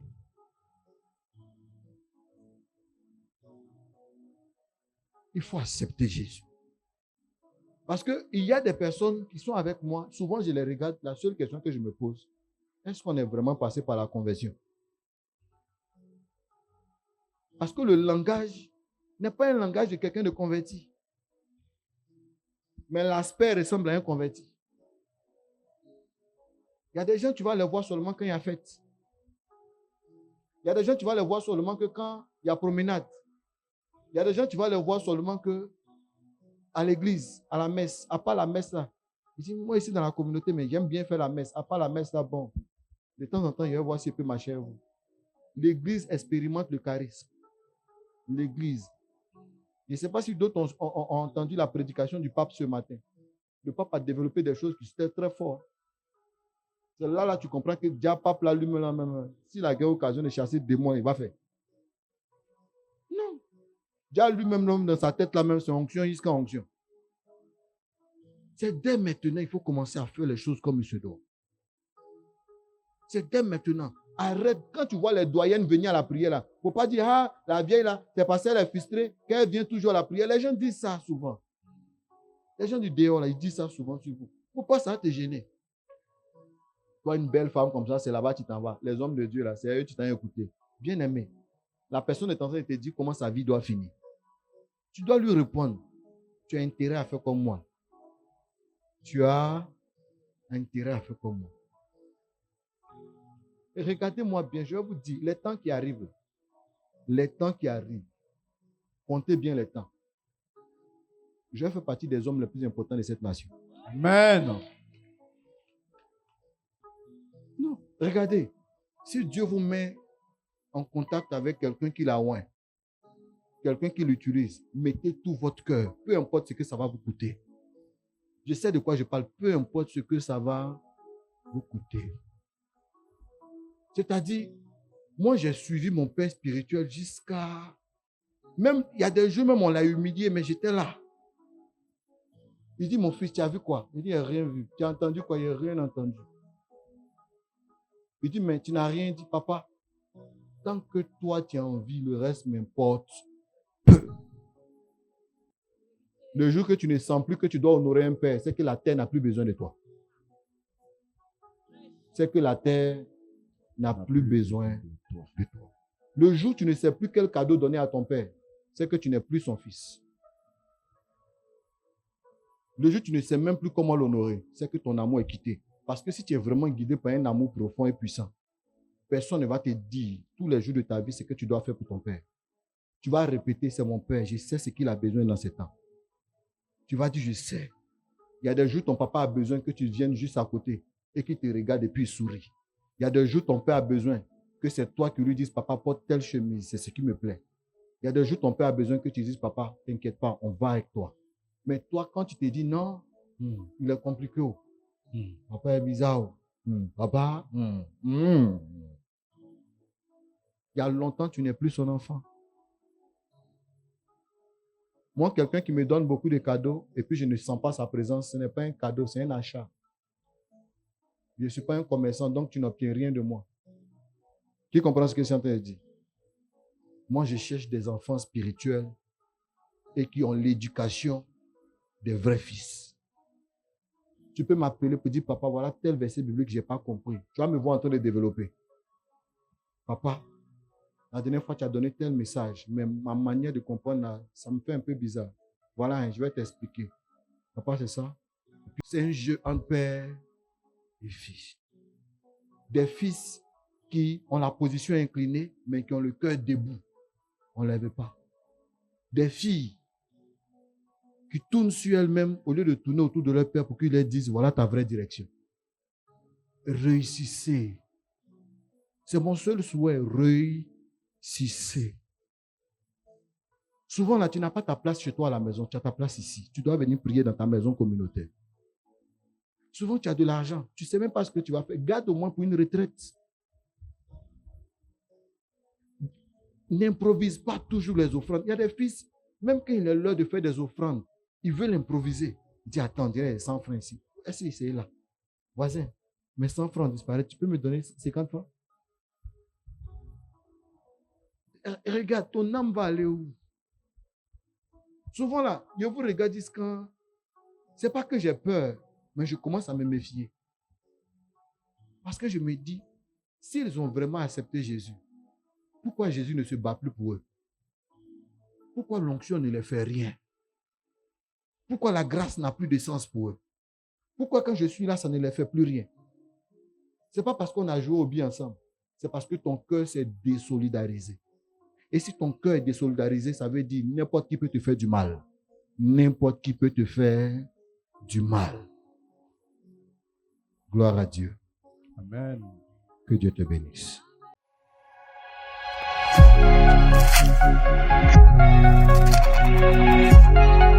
Il faut accepter Jésus. Parce qu'il y a des personnes qui sont avec moi. Souvent, je les regarde. La seule question que je me pose, est-ce qu'on est vraiment passé par la conversion? Parce que le langage n'est pas un langage de quelqu'un de converti. Mais l'aspect ressemble à un converti. Il y a des gens, tu vas les voir seulement quand il y a fête. Il y a des gens, tu vas les voir seulement que quand il y a promenade. Il y a des gens, tu vas les voir seulement que à l'église, à la messe. À part la messe là. Je dis, moi ici dans la communauté, mais j'aime bien faire la messe. À part la messe là, bon. De temps en temps, je vais voir si je peux marcher à vous. L'église expérimente le charisme. L'église. Je ne sais pas si d'autres ont entendu la prédication du pape ce matin. Le pape a développé des choses qui étaient très fortes. C'est là, tu comprends que déjà pape là lui-même, si la guerre a occasion de chasser des démons, il va faire. Non. Déjà lui-même, l'homme dans sa tête là même, c'est onction jusqu'à onction. C'est dès maintenant, il faut commencer à faire les choses comme il se doit. C'est dès maintenant. Arrête, quand tu vois les doyennes venir à la prière là, il ne faut pas dire, la vieille là, c'est parce qu'elle est frustrée, qu'elle vient toujours à la prière. Les gens disent ça souvent. Les gens du dehors là, ils disent ça souvent sur vous. Il ne faut pas ça te gêner. Toi, une belle femme comme ça, c'est là-bas que tu t'en vas. Les hommes de Dieu là, c'est à eux que tu t'en as écouté. Bien aimé. La personne est en train de te dire comment sa vie doit finir. Tu dois lui répondre. Tu as intérêt à faire comme moi. Tu as intérêt à faire comme moi. Et regardez-moi bien, je vais vous dire, les temps qui arrivent, comptez bien les temps. Je fais partie des hommes les plus importants de cette nation. Amen. Non, regardez, si Dieu vous met en contact avec quelqu'un qui l'a oint, quelqu'un qui l'utilise, mettez tout votre cœur, peu importe ce que ça va vous coûter. Je sais de quoi je parle, peu importe ce que ça va vous coûter. C'est-à-dire, moi j'ai suivi mon père spirituel jusqu'à... Même, il y a des jours, même on l'a humilié, mais j'étais là. Il dit, mon fils, tu as vu quoi? Il dit, il n'y a rien vu. Tu as entendu quoi? Il n'y a rien entendu. Il dit, mais tu n'as rien dit, papa. Tant que toi, tu as envie, le reste m'importe peu. Le jour que tu ne sens plus que tu dois honorer un père, c'est que la terre n'a plus besoin de toi. C'est que la terre n'a plus besoin de toi. Le jour où tu ne sais plus quel cadeau donner à ton père, c'est que tu n'es plus son fils. Le jour où tu ne sais même plus comment l'honorer, c'est que ton amour est quitté. Parce que si tu es vraiment guidé par un amour profond et puissant, personne ne va te dire tous les jours de ta vie ce que tu dois faire pour ton père. Tu vas répéter, c'est mon père, je sais ce qu'il a besoin dans ce temps. Tu vas dire, je sais. Il y a des jours, ton papa a besoin que tu viennes juste à côté et qu'il te regarde et puis il sourit. Il y a des jours, ton père a besoin que c'est toi qui lui dises, papa, porte telle chemise, c'est ce qui me plaît. Il y a des jours, ton père a besoin que tu dises, papa, t'inquiète pas, on va avec toi. Mais toi, quand tu te dis non, il est compliqué. Papa est bizarre. Papa, il y a longtemps, tu n'es plus son enfant. Moi, quelqu'un qui me donne beaucoup de cadeaux et puis je ne sens pas sa présence, ce n'est pas un cadeau, c'est un achat. Je ne suis pas un commerçant, donc tu n'obtiens rien de moi. Qui comprend ce que je suis en train de dire? Moi, je cherche des enfants spirituels et qui ont l'éducation des vrais fils. Tu peux m'appeler pour dire, papa, voilà tel verset biblique que je n'ai pas compris. Tu vas me voir en train de développer. Papa, la dernière fois, tu as donné tel message, mais ma manière de comprendre, là, ça me fait un peu bizarre. Voilà, je vais t'expliquer. Papa, c'est ça. C'est un jeu entre père et fils. Des fils qui ont la position inclinée, mais qui ont le cœur debout. On ne lève pas. Des filles qui tournent sur elles-mêmes au lieu de tourner autour de leur père pour qu'ils leur disent, voilà ta vraie direction. Réussissez. C'est mon seul souhait, réussissez. Souvent là, tu n'as pas ta place chez toi à la maison, tu as ta place ici. Tu dois venir prier dans ta maison communautaire. Souvent, tu as de l'argent, tu ne sais même pas ce que tu vas faire. Garde au moins pour une retraite. N'improvise pas toujours les offrandes. Il y a des fils, même quand il est l'heure de faire des offrandes, ils veulent improviser. Il dit, attends, il y a 100 francs ici. Est-ce que c'est là? Voisin, mes 100 francs disparaissent. Tu peux me donner 50 francs? Regarde, ton âme va aller où? Souvent là, je vous regarde quand c'est pas que j'ai peur, mais je commence à me méfier. Parce que je me dis, s'ils ont vraiment accepté Jésus, pourquoi Jésus ne se bat plus pour eux? Pourquoi l'onction ne les fait rien? Pourquoi la grâce n'a plus de sens pour eux? Pourquoi quand je suis là, ça ne les fait plus rien? Ce n'est pas parce qu'on a joué au bien ensemble. C'est parce que ton cœur s'est désolidarisé. Et si ton cœur est désolidarisé, ça veut dire n'importe qui peut te faire du mal. N'importe qui peut te faire du mal. Gloire à Dieu. Amen. Que Dieu te bénisse. Thank you.